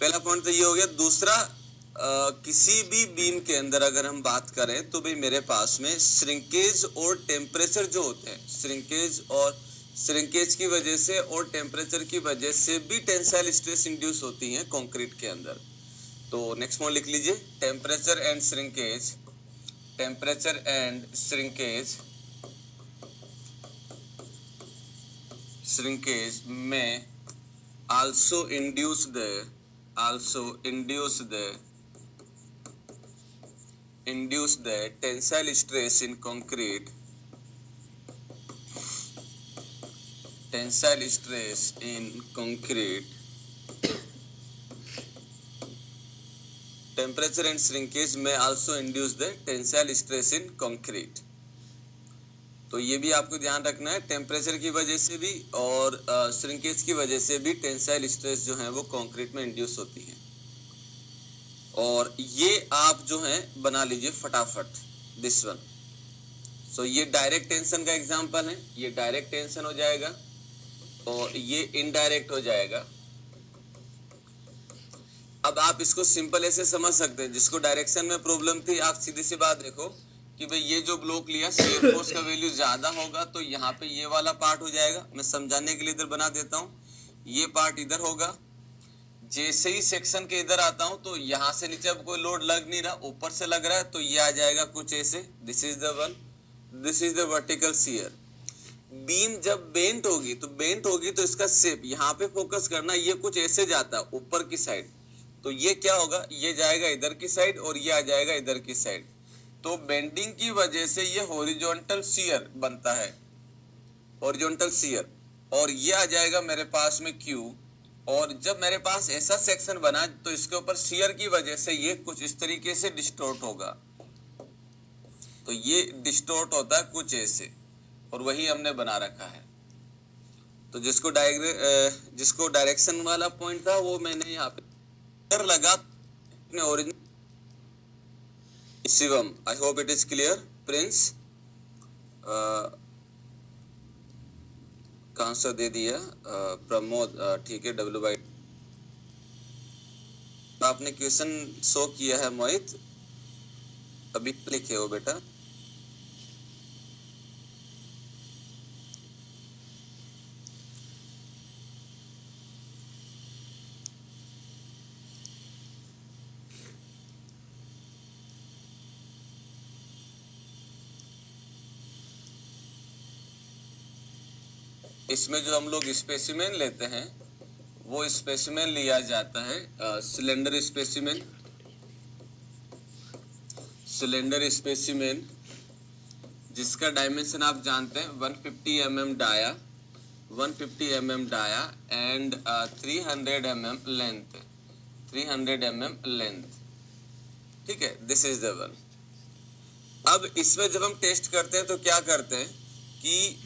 पहला पॉइंट तो ये हो गया। दूसरा, किसी भी बीम के अंदर अगर हम बात करें तो भाई मेरे पास में श्रिंकेज और टेम्परेचर जो होते हैं, श्रिंकेज की वजह से और टेम्परेचर की वजह से भी टेंसाइल स्ट्रेस इंड्यूस होती हैं कंक्रीट के अंदर। तो नेक्स्ट पॉइंट लिख लीजिए, temperature and shrinkage, temperature and shrinkage में also induce the tensile stress in concrete, temperature and shrinkage may also induce the tensile stress in concrete। तो ये भी आपको ध्यान रखना है, टेम्परेचर की वजह से भी और श्रिंकेज की वजह से भी टेंसाइल स्ट्रेस जो है वो कंक्रीट में इंड्यूस होती है। और ये आप जो है बना लीजिए फटाफट, दिस वन। सो ये डायरेक्ट टेंशन का एग्जांपल है, ये डायरेक्ट टेंशन हो जाएगा और ये इनडायरेक्ट हो जाएगा। अब आप इसको सिंपल ऐसे समझ सकते हैं, जिसको डायरेक्शन में प्रॉब्लम थी, आप सीधी सी बात देखो कि भाई ये जो ब्लॉक लिया शियर फोर्स का वैल्यू ज्यादा होगा तो यहाँ पे ये वाला पार्ट हो जाएगा। मैं समझाने के लिए इधर बना देता हूँ, ये पार्ट इधर होगा। जैसे ही सेक्शन के इधर आता हूँ तो यहाँ से नीचे अब कोई लोड लग नहीं रहा, ऊपर से लग रहा है, तो ये आ जाएगा कुछ ऐसे। This is the one, this is the vertical shear. Beam जब बेंट होगी तो इसका शेप यहाँ पे फोकस करना, ये कुछ ऐसे जाता है ऊपर की साइड, तो ये क्या होगा, ये जाएगा इधर की साइड और ये आ जाएगा इधर की साइड। तो बेंडिंग की वजह से ये हॉरिजॉन्टल शियर बनता है, हॉरिजॉन्टल शियर, और ये आ जाएगा मेरे पास में Q। और जब मेरे पास ऐसा सेक्शन बना तो इसके ऊपर शियर की वजह से ये कुछ इस तरीके से डिस्टॉर्ट होगा, तो ये डिस्टॉर्ट होता है कुछ ऐसे, और वही हमने बना रखा है। तो जिसको डायरेक्शन वाला पॉइंट था वो मैंने यहाँ पे लगा अपने original. Shivam, I hope it is clear. Prince का आंसर दे दिया। प्रमोद, ठीक है, W/, आपने क्वेश्चन शो किया है। मोहित अभी लिखे हो बेटा। इसमें जो हम लोग स्पेसिमेन लेते हैं वो स्पेसिमेन लिया जाता है सिलेंडर स्पेसिमेन, जिसका डायमेंशन आप जानते हैं 150 mm dia, 150 mm dia and 300 mm length, 300 mm length. ठीक है, दिस इज द वन। अब इसमें जब हम टेस्ट करते हैं तो क्या करते हैं कि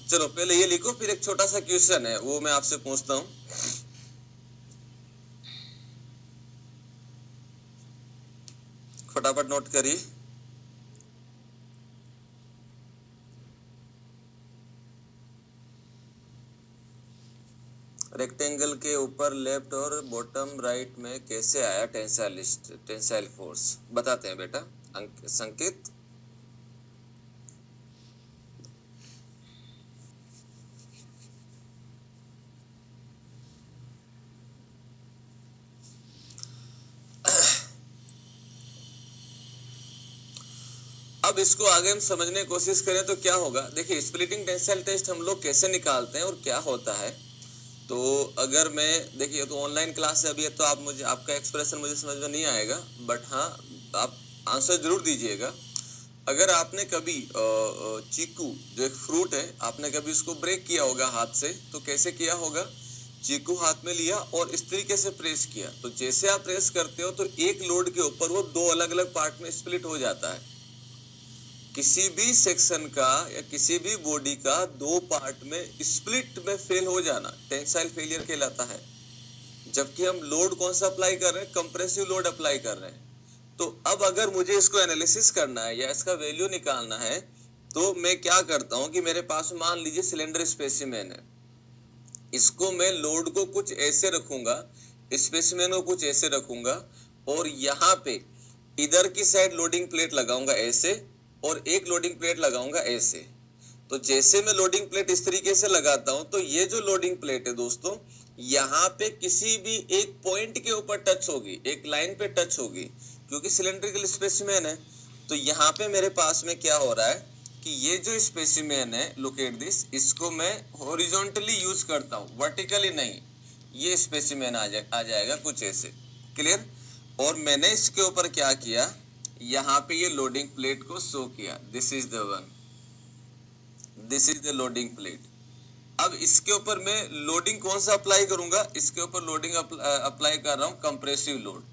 चलो पहले ये लिखो, फिर एक छोटा सा क्वेश्चन है वो मैं आपसे पूछता हूं। फटाफट नोट करिए। रेक्टेंगल के ऊपर लेफ्ट और बॉटम राइट में कैसे आया टेंसाइल फोर्स, बताते हैं बेटा संकेत। अब इसको आगे हम समझने की कोशिश करें तो क्या होगा। देखिए स्प्लिटिंग टेंसाइल टेस्ट हम लोग कैसे निकालते हैं और क्या होता है। तो अगर मैं, देखिए तो ऑनलाइन क्लास है अभी, तो आपका एक्सप्रेशन मुझे समझ में नहीं आएगा, बट हाँ आप आंसर जरूर दीजिएगा। अगर आपने कभी चीकू जो एक फ्रूट है, आपने कभी उसको ब्रेक किया होगा हाथ से, तो कैसे किया होगा, चीकू हाथ में लिया और इस तरीके से प्रेस किया, तो जैसे आप प्रेस करते हो तो एक लोड के ऊपर वो दो अलग अलग पार्ट में स्प्लिट हो जाता है। किसी भी सेक्शन का या किसी भी बॉडी का दो पार्ट में स्प्लिट में फेल हो जाना टेंसाइल फेलियर कहलाता है। जबकि हम लोड कौन सा अप्लाई कर रहे हैं, कंप्रेसिव लोड अप्लाई कर रहे हैं। तो अब अगर मुझे इसको एनालिसिस करना है या इसका वैल्यू निकालना है, तो मैं क्या करता हूं कि मेरे पास मान लीजिए सिलेंडर स्पेसिमेन है, इसको मैं लोड को कुछ ऐसे रखूंगा, स्पेसिमेन को कुछ ऐसे रखूंगा, और यहाँ पे इधर की साइड लोडिंग प्लेट लगाऊंगा ऐसे, और एक लोडिंग प्लेट लगाऊंगा ऐसे। तो जैसे मैं लोडिंग प्लेट इस तरीके से लगाता हूं, तो ये जो लोडिंग प्लेट है दोस्तों, यहाँ पे किसी भी एक पॉइंट के ऊपर टच होगी, एक लाइन पे टच होगी, क्योंकि सिलेंड्रिकल स्पेसिमेन है। तो यहाँ पे मेरे पास में क्या हो रहा है कि ये जो स्पेसिमेन है, लुक एट दिस, इसको मैं हॉरिजॉन्टली यूज करता हूँ, वर्टिकली नहीं। ये स्पेसिमेन आ जाएगा कुछ ऐसे, क्लियर। और मैंने इसके ऊपर क्या किया, यहाँ पे ये लोडिंग प्लेट को शो किया, this is the one, this is the loading plate. अब इसके ऊपर मैं लोडिंग कौन सा अप्लाई करूंगा, इसके ऊपर लोडिंग अप्लाई कर रहा हूं कंप्रेसिव लोड।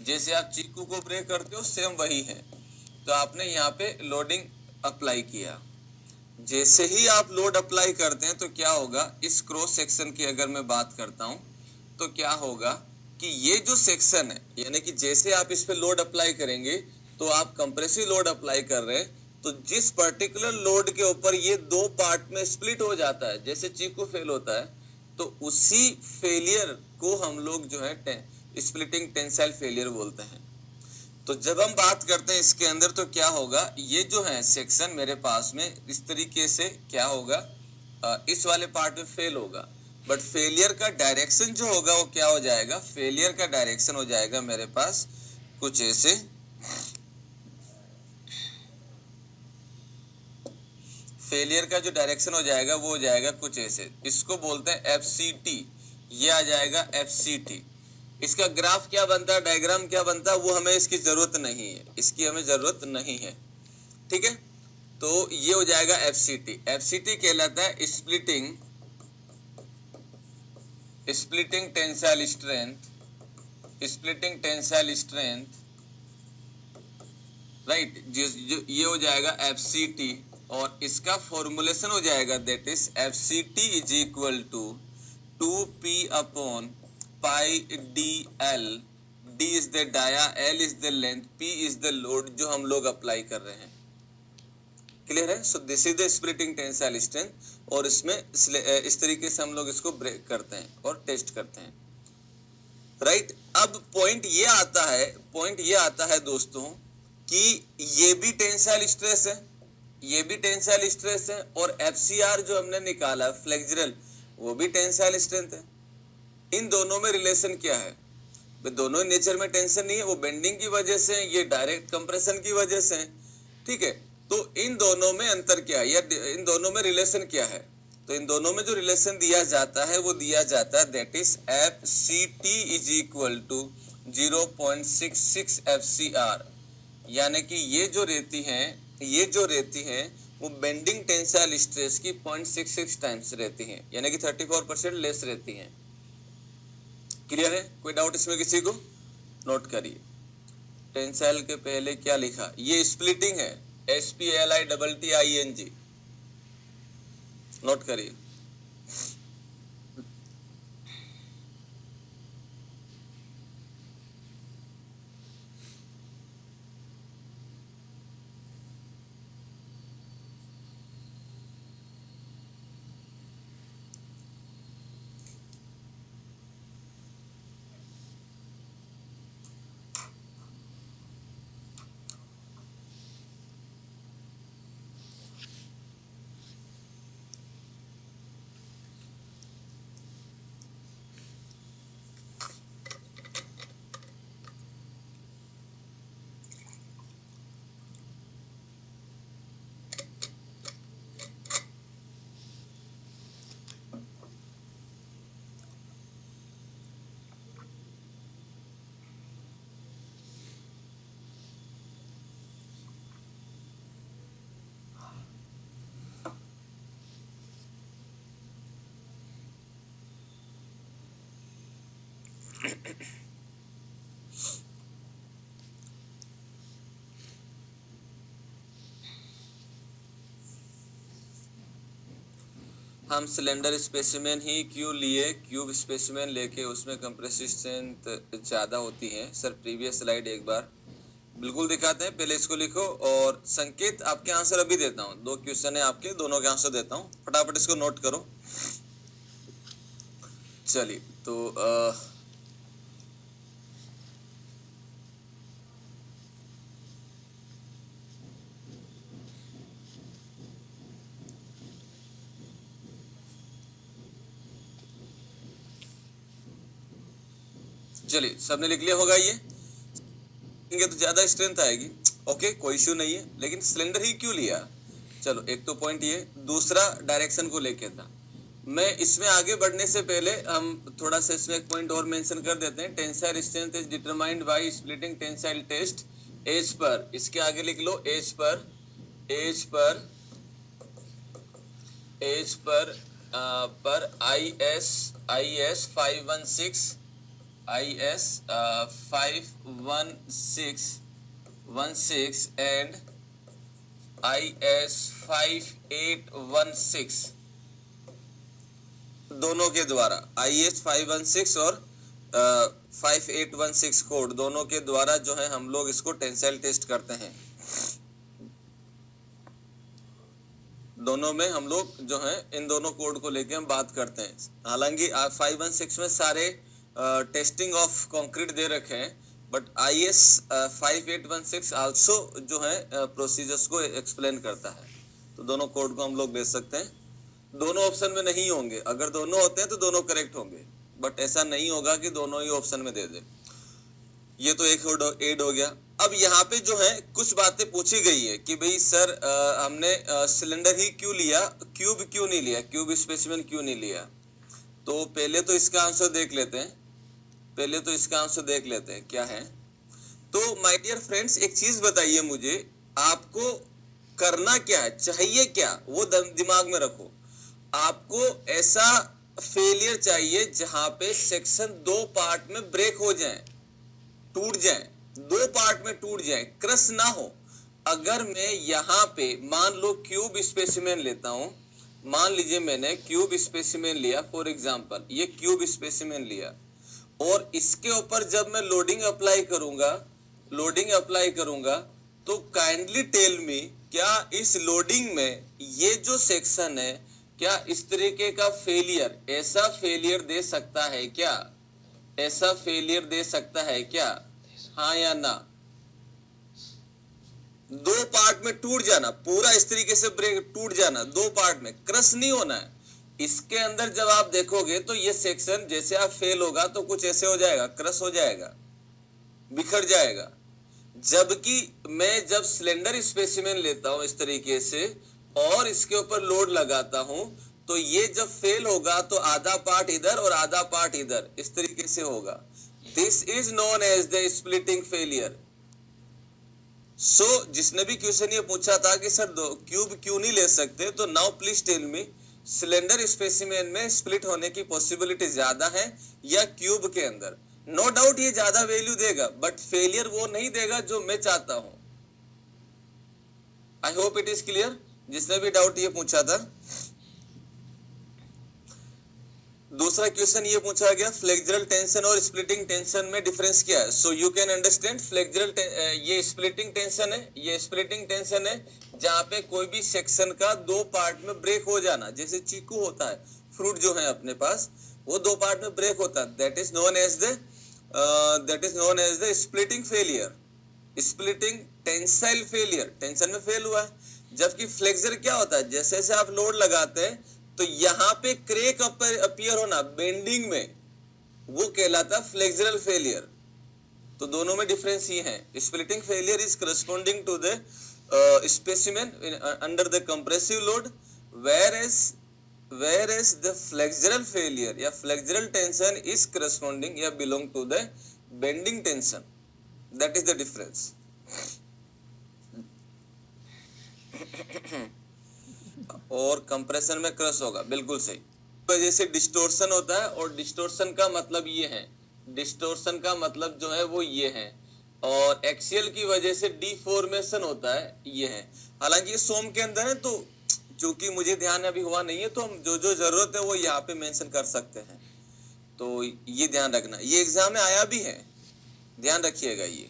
जैसे आप चीकू को ब्रेक करते हो, सेम वही है। तो आपने यहाँ पे लोडिंग अप्लाई किया। जैसे ही आप लोड अप्लाई करते हैं तो क्या होगा, इस क्रॉस सेक्शन की अगर मैं बात करता हूं तो क्या होगा कि ये जो सेक्शन है, यानी कि जैसे आप इस पे लोड अप्लाई करेंगे तो आप कंप्रेसिव लोड अप्लाई कर रहे हैं, तो जिस पर्टिकुलर लोड के ऊपर ये दो पार्ट में स्प्लिट हो जाता है, जैसे चीकू फेल होता है, तो उसी फेलियर को हम लोग जो है स्प्लिटिंग टेंसाइल फेलियर बोलते हैं। तो जब हम बात करते हैं इसके अंदर, तो क्या होगा, ये जो है सेक्शन मेरे पास में इस तरीके से क्या होगा, इस वाले पार्ट में फेल होगा, बट फेलियर का डायरेक्शन जो होगा वो क्या हो जाएगा, फेलियर का डायरेक्शन हो जाएगा मेरे पास कुछ ऐसे। फेलियर का जो डायरेक्शन हो जाएगा वो हो जाएगा कुछ ऐसे, इसको बोलते हैं FCT, ये आ जाएगा FCT। इसका ग्राफ क्या बनता है, डायग्राम क्या बनता है, वो हमें इसकी जरूरत नहीं है, इसकी हमें जरूरत नहीं है, ठीक है। तो ये हो जाएगा FCT। FCT कहलाता है splitting tensile strength, splitting tensile strength, right. ये हो जाएगा FCT, और इसका फॉर्मूलेशन हो जाएगा, that is FCT is equal to 2P upon pi DL। D is the dia, L is the length, P is the load जो हम लोग अप्लाई कर रहे हैं, क्लियर है। So this is the splitting tensile strength, और इसमें इस तरीके से हम लोग इसको ब्रेक करते हैं और टेस्ट करते हैं, राइट। अब पॉइंट ये आता है दोस्तों कि ये भी टेंसाइल स्ट्रेस है, ये भी टेंसाइल स्ट्रेस है, और FCR जो हमने निकाला फ्लेक्सुरल, वो भी टेंसाइल स्ट्रेंथ है। इन दोनों में रिलेशन क्या है, दोनों नेचर में टेंशन नहीं है, वो बेंडिंग की वजह से, ये डायरेक्ट कंप्रेशन की वजह से, ठीक है। तो इन दोनों में अंतर क्या है, या इन दोनों में रिलेशन क्या है, तो इन दोनों में जो रिलेशन दिया जाता है वो दिया जाता है, that is FCT is equal to 0.66 FCR। यानी कि ये जो रहती हैं वो बेंडिंग टेंसाइल स्ट्रेस की 0.66 टाइम्स रहती हैं, यानी कि 34% लेस रहती हैं, क्लियर है। कोई डाउट इसमें किसी को, नोट करिए। टेंसाइल के पहले क्या लिखा, ये स्प्लिटिंग है, SPLITTING, नोट करिए। हम सिलेंडर स्पेसिमेन ही क्यों लिए, क्यूब स्पेसिमेन लेके उसमें कंप्रेसिव स्ट्रेंथ ज़्यादा होती है। सर प्रीवियस स्लाइड एक बार बिल्कुल दिखाते हैं, पहले इसको लिखो, और संकेत आपके आंसर अभी देता हूँ, 2 क्वेश्चन है आपके, दोनों के आंसर देता हूँ, फटाफट इसको नोट करो। चलिए तो चलिए सबने लिख लिया होगा ये तो ज्यादा स्ट्रेंथ आएगी। ओके कोई इश्यू नहीं है, लेकिन सिलेंडर ही क्यों लिया? चलो एक तो पॉइंट ये, दूसरा डायरेक्शन को लेके था। मैं इसमें आगे बढ़ने से पहले हम थोड़ा सा इसमें एक पॉइंट और मेंशन कर देते हैं। Tensile strength is determined by splitting tensile test as पर, इसके आगे लिख लो एज पर IS 516 एंड IS 5816 दोनों के द्वारा, IS 516 और 5816 कोड दोनों के द्वारा जो है हम लोग इसको टेंसाइल टेस्ट करते हैं। दोनों में हम लोग जो है इन दोनों कोड को लेके हम बात करते हैं। हालांकि 516 में सारे टेस्टिंग ऑफ कंक्रीट दे रखे हैं, बट IS 5816 आल्सो जो है प्रोसीजर्स को एक्सप्लेन करता है। तो दोनों कोड को हम लोग ले सकते हैं। दोनों ऑप्शन में नहीं होंगे, अगर दोनों होते हैं तो दोनों करेक्ट होंगे, बट ऐसा नहीं होगा कि दोनों ही ऑप्शन में दे दे। ये तो एक एड हो गया। अब यहाँ पे जो है कुछ बातें पूछी गई है कि भाई सर हमने सिलेंडर ही क्यों लिया, क्यूब क्यों नहीं लिया, क्यूब स्पेसिमेन क्यों नहीं लिया? तो पहले तो इसका आंसर देख लेते हैं, क्या है। तो माय डियर फ्रेंड्स एक चीज बताइए मुझे, आपको करना क्या है, चाहिए क्या, वो दिमाग में रखो। आपको ऐसा फेलियर चाहिए जहां पे सेक्शन दो पार्ट में ब्रेक हो जाए, टूट जाए, दो पार्ट में टूट जाए, क्रश ना हो। अगर मैं यहाँ पे मान लो क्यूब स्पेसिमेन लेता हूं, मान लीजिए मैंने क्यूब स्पेसिमेन लिया, फॉर एग्जांपल ये क्यूब स्पेसिमेन लिया, और इसके ऊपर जब मैं लोडिंग अप्लाई करूंगा तो काइंडली टेल मी, क्या इस लोडिंग में ये जो सेक्शन है, क्या इस तरीके का फेलियर, ऐसा फेलियर दे सकता है क्या? हाँ या ना? दो पार्ट में टूट जाना, पूरा इस तरीके से ब्रेक टूट जाना, दो पार्ट में, क्रश नहीं होना है। इसके अंदर जब आप देखोगे तो ये सेक्शन जैसे आप फेल होगा तो कुछ ऐसे हो जाएगा, क्रश हो जाएगा, बिखर जाएगा। जबकि मैं जब सिलेंडर स्पेसिमेन लेता हूं इस तरीके से और इसके ऊपर लोड लगाता हूं, तो ये जब फेल होगा तो आधा पार्ट इधर और आधा पार्ट इधर, इस तरीके से होगा। This is known as the splitting failure. So जिसने भी क्वेश्चन ये पूछा था कि सर क्यूब क्यों नहीं ले सकते, तो now please tell me, cylinder specimen में स्प्लिट होने की पॉसिबिलिटी ज्यादा है या क्यूब के अंदर? नो डाउट ये ज्यादा वैल्यू देगा, बट फेलियर वो नहीं देगा जो मैं चाहता हूं। I hope it is clear, जिसने भी डाउट ये पूछा था। दूसरा क्वेश्चन ये पूछा गया, फ्लेक्सुरल टेंशन और स्प्लिटिंग टेंशन में डिफरेंस क्या है? So you can understand, flexural ये स्प्लिटिंग टेंशन है, जहां पे कोई भी सेक्शन का दो पार्ट में ब्रेक हो जाना, जैसे चीकू होता है, फ्रूट जो है अपने पास, वो दो पार्ट में ब्रेक होता है, that is known as the splitting failure, splitting tensile failure, tension में फेल हुआ है। जबकि फ्लेक्सर क्या होता है, जैसे जैसे आप लोड लगाते हैं तो यहाँ पे क्रेक अपीयर होना बेंडिंग में, वो कहलाता फ्लेक्सुरल फेलियर। तो दोनों में डिफरेंस ये है, splitting failure is corresponding to the specimen under the compressive load, whereas the flexural failure या flexural tension is corresponding या belong to the bending tension. That is the difference. और compression में crush होगा, बिल्कुल सही। तो जैसे डिस्टोर्शन होता है, और डिस्टोर्शन का मतलब ये है, डिस्टोर्शन का मतलब जो है वो ये है, और एक्सियल की वजह से डिफॉर्मेशन होता है, ये है। हालांकि ये सोम के अंदर है, तो चूंकि मुझे ध्यान अभी हुआ नहीं है, तो हम जो जो जरूरत है वो यहाँ पे मेंशन कर सकते हैं। तो ये ध्यान रखना, ये एग्जाम में आया भी है, ध्यान रखिएगा। ये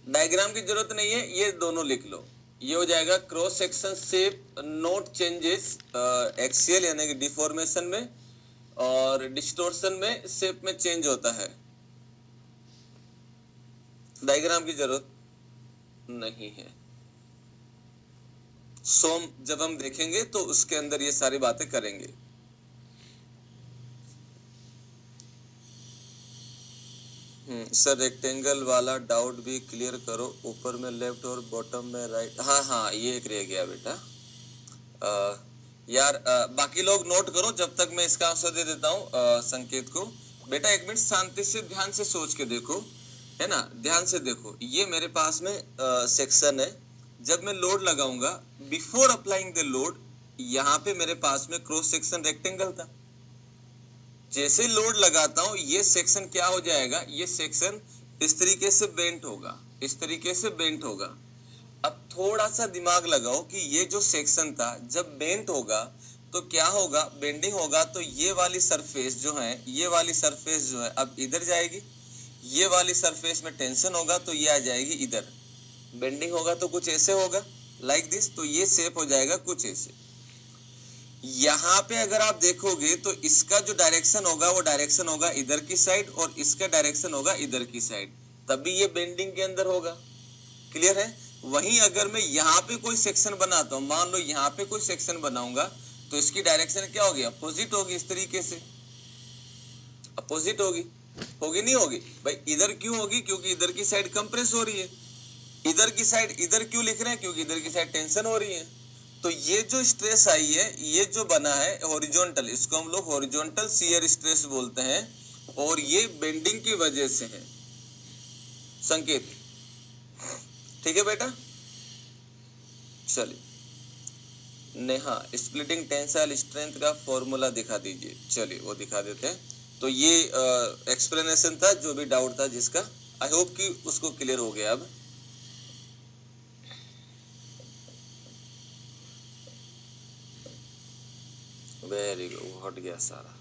डायग्राम की जरूरत नहीं है, ये दोनों लिख लो। ये हो जाएगा cross section shape note changes axial यानी कि डिफॉर्मेशन में, और डिस्टोर्शन में शेप में चेंज होता है। डायग्राम की जरूरत नहीं है। सोम जब हम देखेंगे तो उसके अंदर ये सारी बातें करेंगे। सर रेक्टेंगल वाला डाउट भी क्लियर करो, ऊपर में लेफ्ट और बॉटम में राइट। हाँ हाँ ये एक रह गया बेटा। यार बाकी लोग नोट करो जब तक मैं इसका आंसर दे देता हूँ संकेत को। बेटा एक मिनट शांति से ध्यान से सोच के देखो, है ना, ध्यान से देखो। ये मेरे पास में सेक्शन है। जब मैं लोड लगाऊंगा, बिफोर अप्लाइंग द लोड, यहाँ पे मेरे पास में क्रॉस सेक्शन रेक्टेंगल था। जैसे लोड लगाता हूं ये सेक्शन क्या हो जाएगा, ये सेक्शन इस तरीके से बेंट होगा, इस तरीके से बेंट होगा। अब थोड़ा सा दिमाग लगाओ कि ये जो सेक्शन था जब बेंट होगा तो क्या होगा, बेंडिंग होगा, तो ये वाली सरफेस जो है, ये वाली सरफेस जो है अब इधर जाएगी। ये वाली सरफेस में टेंशन होगा तो ये आ जाएगी इधर। बेंडिंग होगा तो कुछ ऐसे होगा, लाइक दिस। तो ये शेप हो जाएगा कुछ ऐसे। यहाँ पे अगर आप देखोगे तो इसका जो डायरेक्शन होगा वो डायरेक्शन होगा इधर की साइड और इसका डायरेक्शन होगा इधर की साइड, तभी ये बेंडिंग के अंदर होगा। क्लियर है। वहीं अगर मैं यहाँ पे कोई सेक्शन बनाता हूँ, मान लो यहाँ पे कोई सेक्शन बनाऊंगा, तो इसकी डायरेक्शन क्या होगी, अपोजिट होगी। इस तरीके से अपोजिट होगी, होगी नहीं होगी भाई। इधर क्यों होगी, क्योंकि इधर की साइड कंप्रेस हो रही है। इधर की साइड इधर क्यों लिख रहे हैं, क्योंकि इधर की साइड टेंशन हो रही है। तो ये जो स्ट्रेस आई है, ये जो बना है हॉरिजॉन्टल, इसको हम लोग हॉरिजॉन्टल शियर स्ट्रेस बोलते हैं, और ये बेंडिंग की वजह से है संकेत। ठीक है बेटा। चलिए नेहा, स्प्लिटिंग टेंसाइल स्ट्रेंथ का फॉर्मूला दिखा दीजिए। चलिए वो दिखा देते हैं। तो ये एक्सप्लेनेशन था, जो भी डाउट था जिसका, आई होप कि उसको क्लियर हो गया। अब वेरी गुड, हट गया सारा,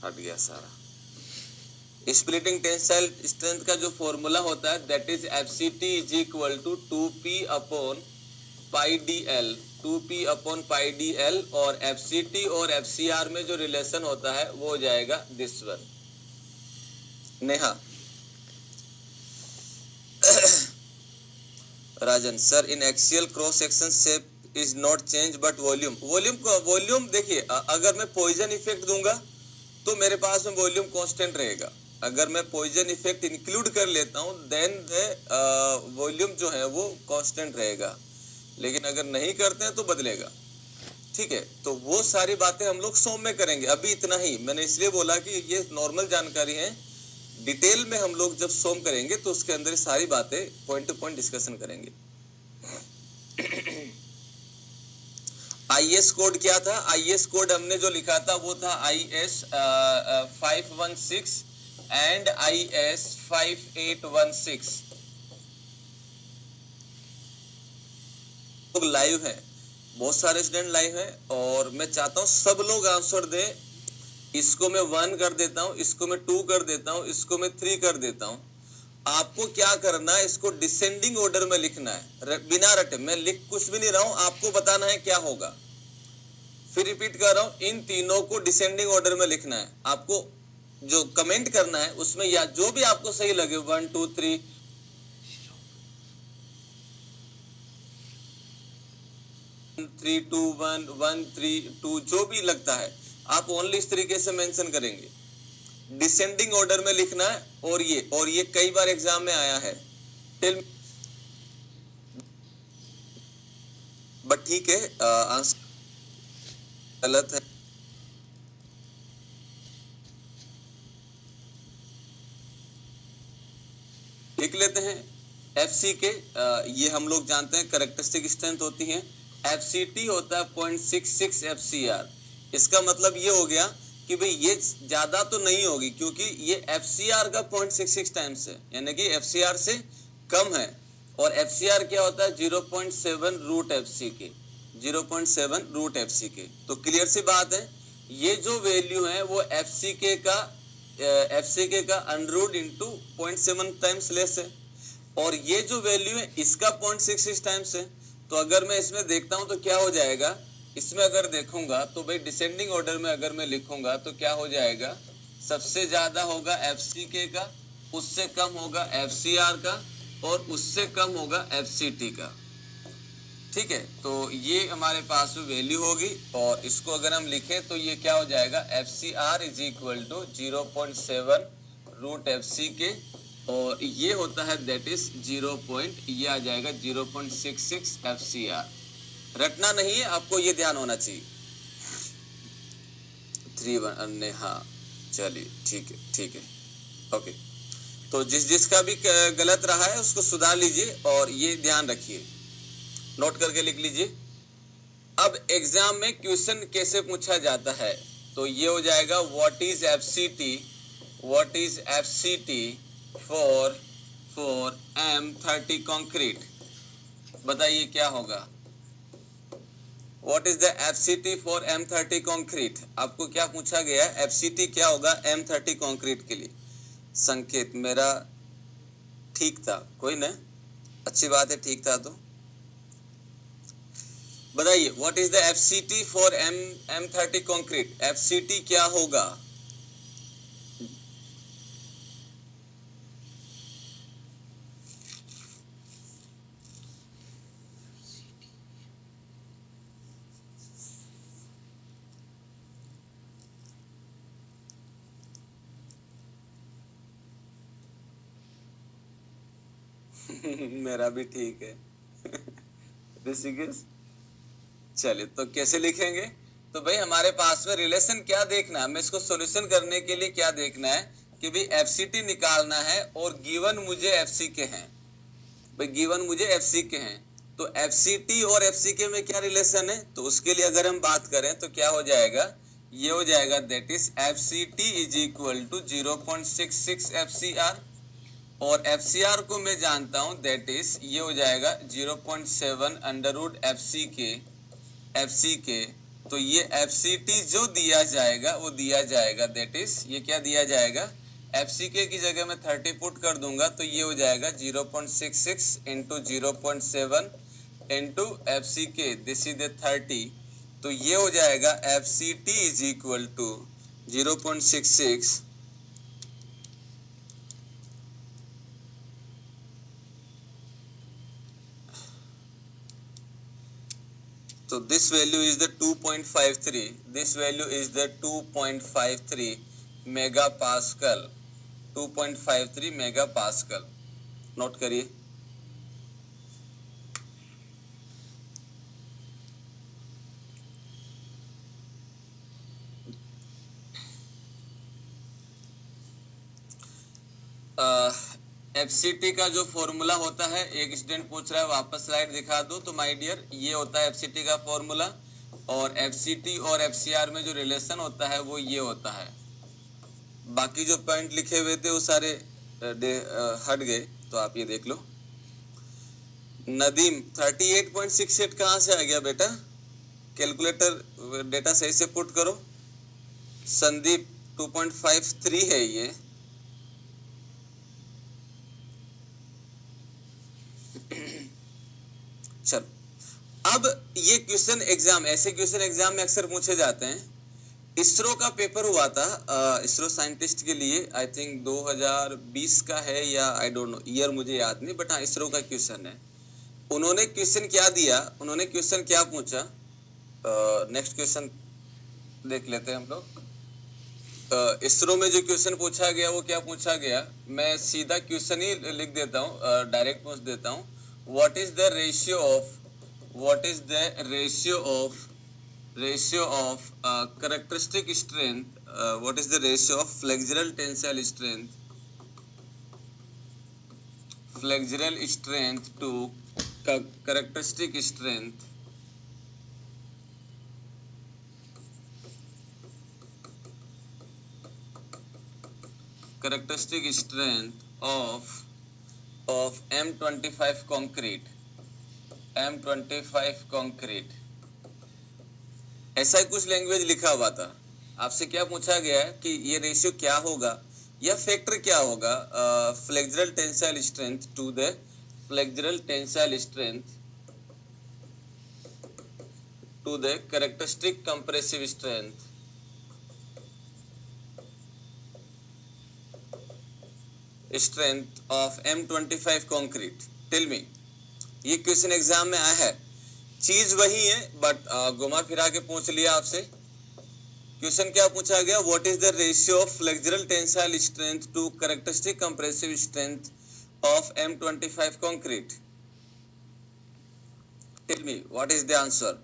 हट गया सारा। स्प्लिटिंग टेंसाइल स्ट्रेंथ का जो फॉर्मूला होता है that is FCT is equal to 2p upon pi D L, 2p upon pi D L. और एफसीटी और एफसीआर में जो रिलेशन होता है वो हो जाएगा this one. Neha Rajan sir, in axial cross section shape is not change but volume. Volume देखिए, अगर मैं पॉइजन इफेक्ट दूंगा तो मेरे पास में वॉल्यूम कांस्टेंट रहेगा। अगर मैं पॉइजन इफेक्ट इंक्लूड कर लेता हूं देन द वॉल्यूम जो है वो कांस्टेंट रहेगा, लेकिन अगर नहीं करते हैं तो बदलेगा। ठीक है, तो वो सारी बातें हम लोग सोम में करेंगे। अभी इतना ही मैंने इसलिए बोला कि ये नॉर्मल जानकारी है, डिटेल में हम लोग जब सोम करेंगे तो उसके अंदर सारी बातें पॉइंट टू पॉइंट डिस्कशन करेंगे। आईएस कोड क्या था, आईएस कोड हमने जो लिखा था वो था IS 516 एंड IS 5816। लोग लाइव हैं, बहुत सारे स्टूडेंट लाइव हैं, और मैं चाहता हूं सब लोग आंसर दें। इसको मैं 1 कर देता हूं, इसको मैं 2 कर देता हूं, इसको मैं 3 कर देता हूं। आपको क्या करना है, इसको डिसेंडिंग ऑर्डर में लिखना है, बिना रटे। मैं लिख कुछ भी नहीं रहा हूं, आपको बताना है क्या होगा। फिर रिपीट कर रहा हूं, इन तीनों को डिसेंडिंग ऑर्डर में लिखना है। आपको जो कमेंट करना है उसमें या जो भी आपको सही लगे, 1 2 3 3 2 1 1 3 2 जो भी लगता है आप ओनली इस तरीके से मेंशन करेंगे। डिसेंडिंग ऑर्डर में लिखना है। और ये कई बार एग्जाम में आया है, बट ठीक है, आंसर गलत है। लिख लेते हैं एफसी के, ये हम लोग जानते हैं कैरेक्टरिस्टिक स्ट्रेंथ होती है। एफसीटी होता है 0.66 एफसीआर। इसका मतलब ये हो गया कि भाई ये ज्यादा तो नहीं होगी, क्योंकि ये एफसीआर का 0.66 टाइम्स है, यानी कि एफसीआर से कम है। और एफसीआर क्या होता है, 0.7 रूट एफसी के, 0.7 रूट एफसी के। तो क्लियर सी बात है, ये जो वैल्यू है वो एफसीके का अनरूट इंटू 0.7 टाइम्स लेस है, और ये जो वैल्यू है इसका 0.66 टाइम्स है। तो अगर मैं इसमें देखता हूं तो क्या हो जाएगा, इसमें अगर देखूंगा तो भाई डिसेंडिंग ऑर्डर में अगर मैं लिखूंगा तो क्या हो जाएगा, सबसे ज्यादा होगा FCK का, उससे कम होगा FCR का, और उससे कम होगा FCT का। ठीक है, तो ये हमारे पास वैल्यू होगी, और इसको अगर हम लिखें तो ये क्या हो जाएगा, FCR is equal to 0.7 root FCK, और ये होता है दैट इज ये आ जाएगा 0.66 FCR। रटना नहीं है आपको, ये ध्यान होना चाहिए। 3 हाँ चलिए ठीक है ओके। तो जिसका भी गलत रहा है उसको सुधार लीजिए, और ये ध्यान रखिए, नोट करके लिख लीजिए। अब एग्जाम में क्वेश्चन कैसे पूछा जाता है, तो ये हो जाएगा what is FCT for M30 concrete. बताइए क्या होगा, what is the FCT for M30 concrete. आपको क्या पूछा गया है, FCT क्या होगा M30 कंक्रीट के लिए। संकेत मेरा ठीक था, कोई ना, अच्छी बात है, ठीक था। तो बताइए what is the FCT for M30 concrete, FCT क्या होगा। मेरा भी ठीक है। ऋषिकेश चलिए, तो कैसे लिखेंगे, तो भाई हमारे पास में रिलेशन क्या देखना है, हमें इसको सॉल्यूशन करने के लिए क्या देखना है कि भाई FCT निकालना है, और गिवन मुझे FCK हैं, भाई गिवन मुझे FCK हैं, तो FCT और FCK में क्या रिलेशन है, तो उसके लिए अगर हम बात करें तो क्या हो जाएगा, ये हो जाएगा that is FCT is equal to 0.66 FCR, और FCR को मैं जानता हूं दैट इज ये हो जाएगा 0.7 अंडर रूट FCK। तो ये FCT जो दिया जाएगा वो दिया जाएगा दैट इज ये क्या दिया जाएगा, FCK की जगह मैं 30 पुट कर दूंगा, तो ये हो जाएगा 0.66 into 0.7 into FCK, this is the 30। तो ये हो जाएगा FCT is equal to 0.66 So this value is the 2.53. This value is the 2.53 megapascal. 2.53 megapascal. Note करिए। FCT का जो फॉर्मूला होता है, एक स्टूडेंट पूछ रहा है वापस स्लाइड दिखा दो, तो माय डियर ये होता है FCT का फॉर्मूला, और FCT और FCR में जो रिलेशन होता है वो ये होता है। बाकी जो पॉइंट लिखे हुए थे वो सारे हट गए, तो आप ये देख लो। नदीम 38.68 कहाँ से आ गया बेटा, कैलकुलेटर डेटा सही से पुट करो। संदीप 2.53 है ये। चलो, अब ये क्वेश्चन एग्जाम, ऐसे क्वेश्चन एग्जाम में अक्सर पूछे जाते हैं। इसरो का पेपर हुआ था, इसरो साइंटिस्ट के लिए, आई थिंक 2020 का है या आई डोंट नो, ईयर मुझे याद नहीं, बट हाँ इसरो का क्वेश्चन है। उन्होंने क्वेश्चन क्या दिया, उन्होंने क्वेश्चन क्या पूछा, नेक्स्ट क्वेश्चन देख लेते हैं हम लोग। इसरो में जो क्वेश्चन पूछा गया वो क्या पूछा गया, मैं सीधा क्वेश्चन ही लिख देता हूँ, डायरेक्ट पूछ देता हूँ। What is the ratio of characteristic strength, what is the ratio of flexural tensile strength to characteristic strength of M25 concrete, M25 concrete, ऐसा कुछ लैंग्वेज लिखा हुआ था। आपसे क्या पूछा गया है कि ये रेशियो क्या होगा या फैक्टर क्या होगा, flexural tensile strength to the flexural tensile strength to the characteristic compressive strength of M25 concrete. Tell me, ये क्वेश्चन एग्जाम में आया है, चीज वही है बट घुमा फिरा के पूछ लिया आपसे। क्वेश्चन क्या पूछा गया, what is the ratio of flexural tensile strength to characteristic compressive strength of M25 concrete? Tell me, what is the answer?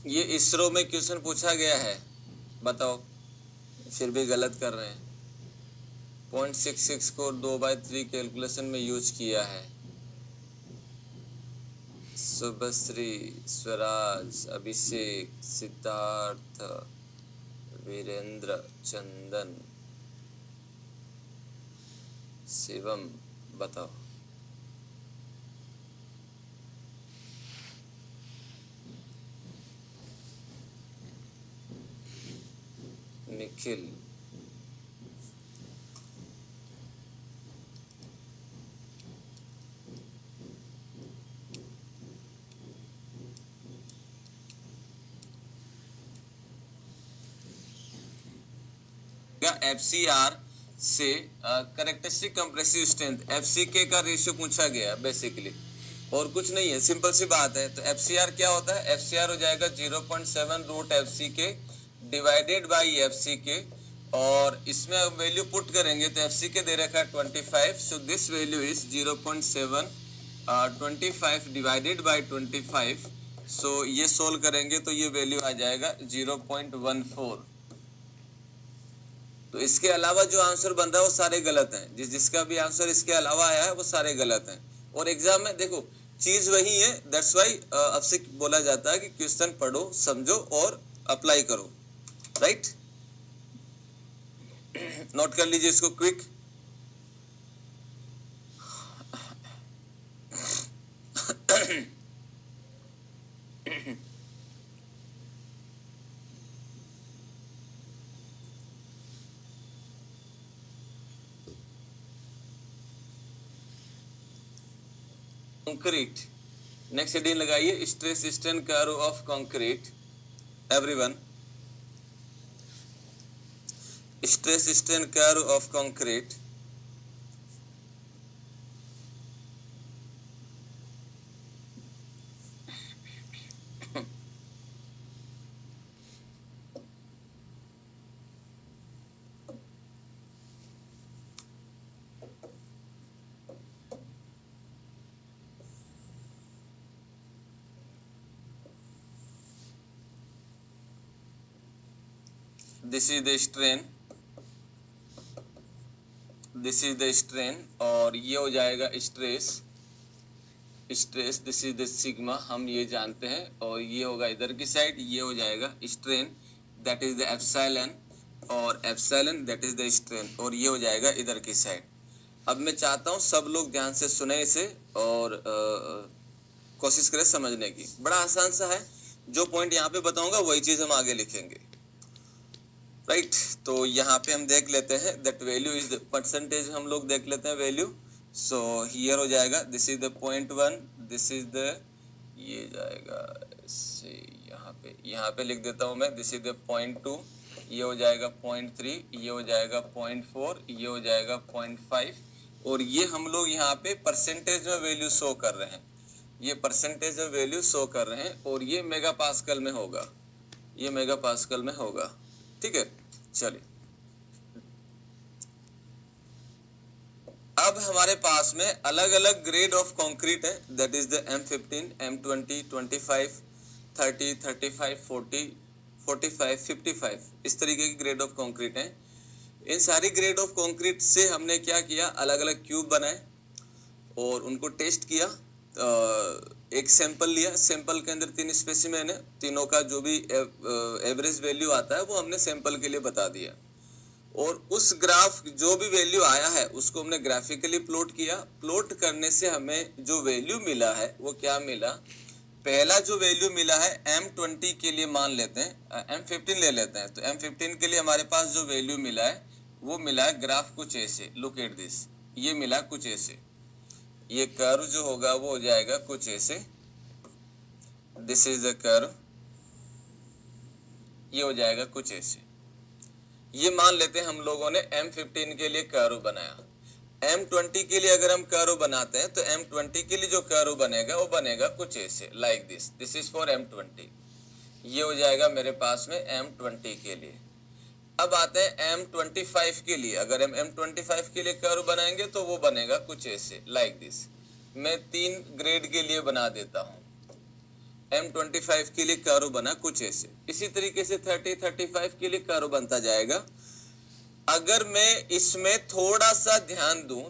ये इसरो में क्वेश्चन पूछा गया है, बताओ, फिर भी गलत कर रहे हैं। 0.66 को 2/3 कैलकुलेशन में यूज किया है। शुभश्री, स्वराज, अभिषेक, सिद्धार्थ, वीरेंद्र, चंदन, शिवम, बताओ। निखिल, FCR से कैरेक्टरिस्टिक कंप्रेसिव स्ट्रेंथ FCK का रेशियो पूछा गया बेसिकली, और कुछ नहीं है, सिंपल सी बात है। तो FCR क्या होता है, FCR हो जाएगा 0.7 root FCK divided by FCK, और इसमें अब वैल्यू पुट करेंगे तो FCK दे रखा है 25, so this value is 0.7 25 divided by 25, सो ये सोल्व करेंगे तो ये वैल्यू आ जाएगा 0.14। तो इसके अलावा जो आंसर बन रहा है वो सारे गलत हैं, जिसका भी आंसर इसके अलावा आया है वो सारे गलत हैं। और एग्जाम में देखो चीज वही है, दैट्स वाई अब से बोला जाता है कि क्वेश्चन पढ़ो, समझो और अप्लाई करो, राइट? नोट कर लीजिए इसको क्विक। कंक्रीट, नेक्स्ट हेडिंग लगाइए, stress strain curve of concrete. Everyone, stress strain curve of concrete. This is the strain, this is the strain, और ये हो जाएगा stress, stress this is the sigma, हम ये जानते हैं, और ये होगा इधर की साइड, ये हो जाएगा strain, that is the epsilon, और epsilon that is the strain, और ये हो जाएगा इधर की साइड। अब मैं चाहता हूँ सब लोग ध्यान से सुने इसे और कोशिश करें समझने की। बड़ा आसान सा है, जो पॉइंट यहाँ पे बताऊंगा वही चीज हम आगे लिखेंगे, राइट? तो यहाँ पे हम देख लेते हैं that value is the percentage, हम लोग देख लेते हैं वैल्यू। सो हियर हो जाएगा this is the 0.1, this is the, ये जाएगा से यहाँ पे लिख देता हूँ मैं, दिस इज द 0.2, ये हो जाएगा 0.3, ये हो जाएगा 0.4, ये हो जाएगा 0.5, और ये हम लोग यहाँ पे परसेंटेज में वैल्यू शो कर रहे हैं, ये परसेंटेज में वैल्यू शो कर रहे हैं, और ये मेगा पास्कल में होगा, ये मेगा पास्कल में होगा, ठीक है? चलिए अब हमारे पास में अलग अलग ग्रेड ऑफ कंक्रीट है, that is the M15, M20, 25, 30, 35, 40, 45, 55, इस तरीके की ग्रेड ऑफ कंक्रीट है। इन सारी ग्रेड ऑफ कंक्रीट से हमने क्या किया, अलग अलग क्यूब बनाए और उनको टेस्ट किया। एक सैंपल लिया, सैंपल के अंदर 3 स्पेसिमेन है, तीनों का जो भी एवरेज वैल्यू आता है वो हमने सैंपल के लिए बता दिया, और उस ग्राफ जो भी वैल्यू आया है उसको हमने ग्राफिकली प्लॉट किया। प्लॉट करने से हमें जो वैल्यू मिला है वो क्या मिला, पहला जो वैल्यू मिला है M20 के लिए मान लेते हैं, M15 ले लेते हैं, तो M15 के लिए हमारे पास जो वैल्यू मिला है वो मिला है ग्राफ कुछ ऐसे, लुक एट दिस, ये मिला कुछ ऐसे, ये कर्व जो होगा वो हो जाएगा कुछ ऐसे, दिस इज द कर्व, ये हो जाएगा कुछ ऐसे। ये मान लेते हैं हम लोगों ने M15 के लिए कर्व बनाया। M20 के लिए अगर हम कर्व बनाते हैं तो M20 के लिए जो कर्व बनेगा वो बनेगा कुछ ऐसे, like this, this is for M20, ये हो जाएगा मेरे पास में M20 के लिए। अब आते हैं M25 के लिए, अगर हम M25 के लिए कर्व बनाएंगे तो वो बनेगा कुछ ऐसे, लाइक दिस। मैं 3 ग्रेड के लिए बना देता हूँ, M25 के लिए कर्व बना कुछ ऐसे, इसी तरीके से 30, 35 के लिए कर्व बनता जाएगा। अगर मैं इसमें थोड़ा सा ध्यान दूं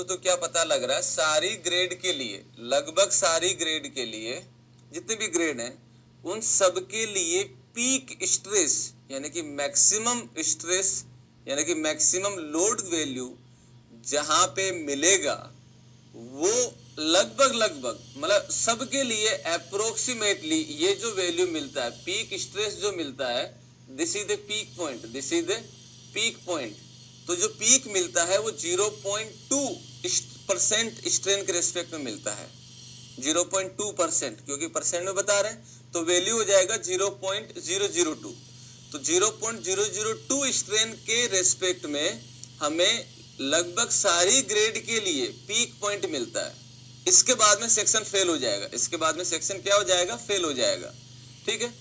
तो क्या पता लग रहा है, सारी ग्रेड के लिए, लगभग सारी ग्रेड के लिए जितने भी ग्रेड हैं उन सब के लिए पीक स्ट्रेस यानी कि मैक्सिमम स्ट्रेस यानी कि मैक्सिमम लोड वैल्यू जहां पे मिलेगा वो लगभग मतलब सबके लिए अप्रोक्सीमेटली ये जो वैल्यू मिलता है, पीक स्ट्रेस जो मिलता है, this is the peak point, this is the peak point. तो जो पीक मिलता है वो 0.2% स्ट्रेन के रेस्पेक्ट में मिलता है, 0.2%, क्योंकि परसेंट में बता रहे हैं तो वैल्यू हो जाएगा 0.002। तो 0.002 स्ट्रेन के रेस्पेक्ट में हमें लगभग सारी ग्रेड के लिए पीक पॉइंट मिलता है। इसके बाद में सेक्शन फेल हो जाएगा, इसके बाद में सेक्शन क्या हो जाएगा, फेल हो जाएगा, ठीक है।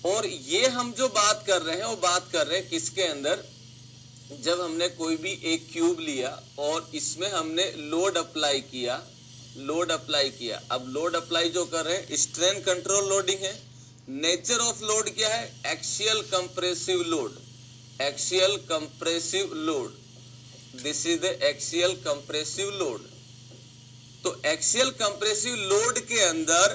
और ये हम जो बात कर रहे हैं वो बात कर रहे हैं किसके अंदर, जब हमने कोई भी एक क्यूब लिया और इसमें हमने लोड अप्लाई किया, अब लोड अप्लाई जो कर रहे हैं स्ट्रेन कंट्रोल लोडिंग है। नेचर ऑफ लोड क्या है, axial compressive load, axial compressive load, this is the axial compressive load. तो एक्सियल कंप्रेसिव लोड के अंदर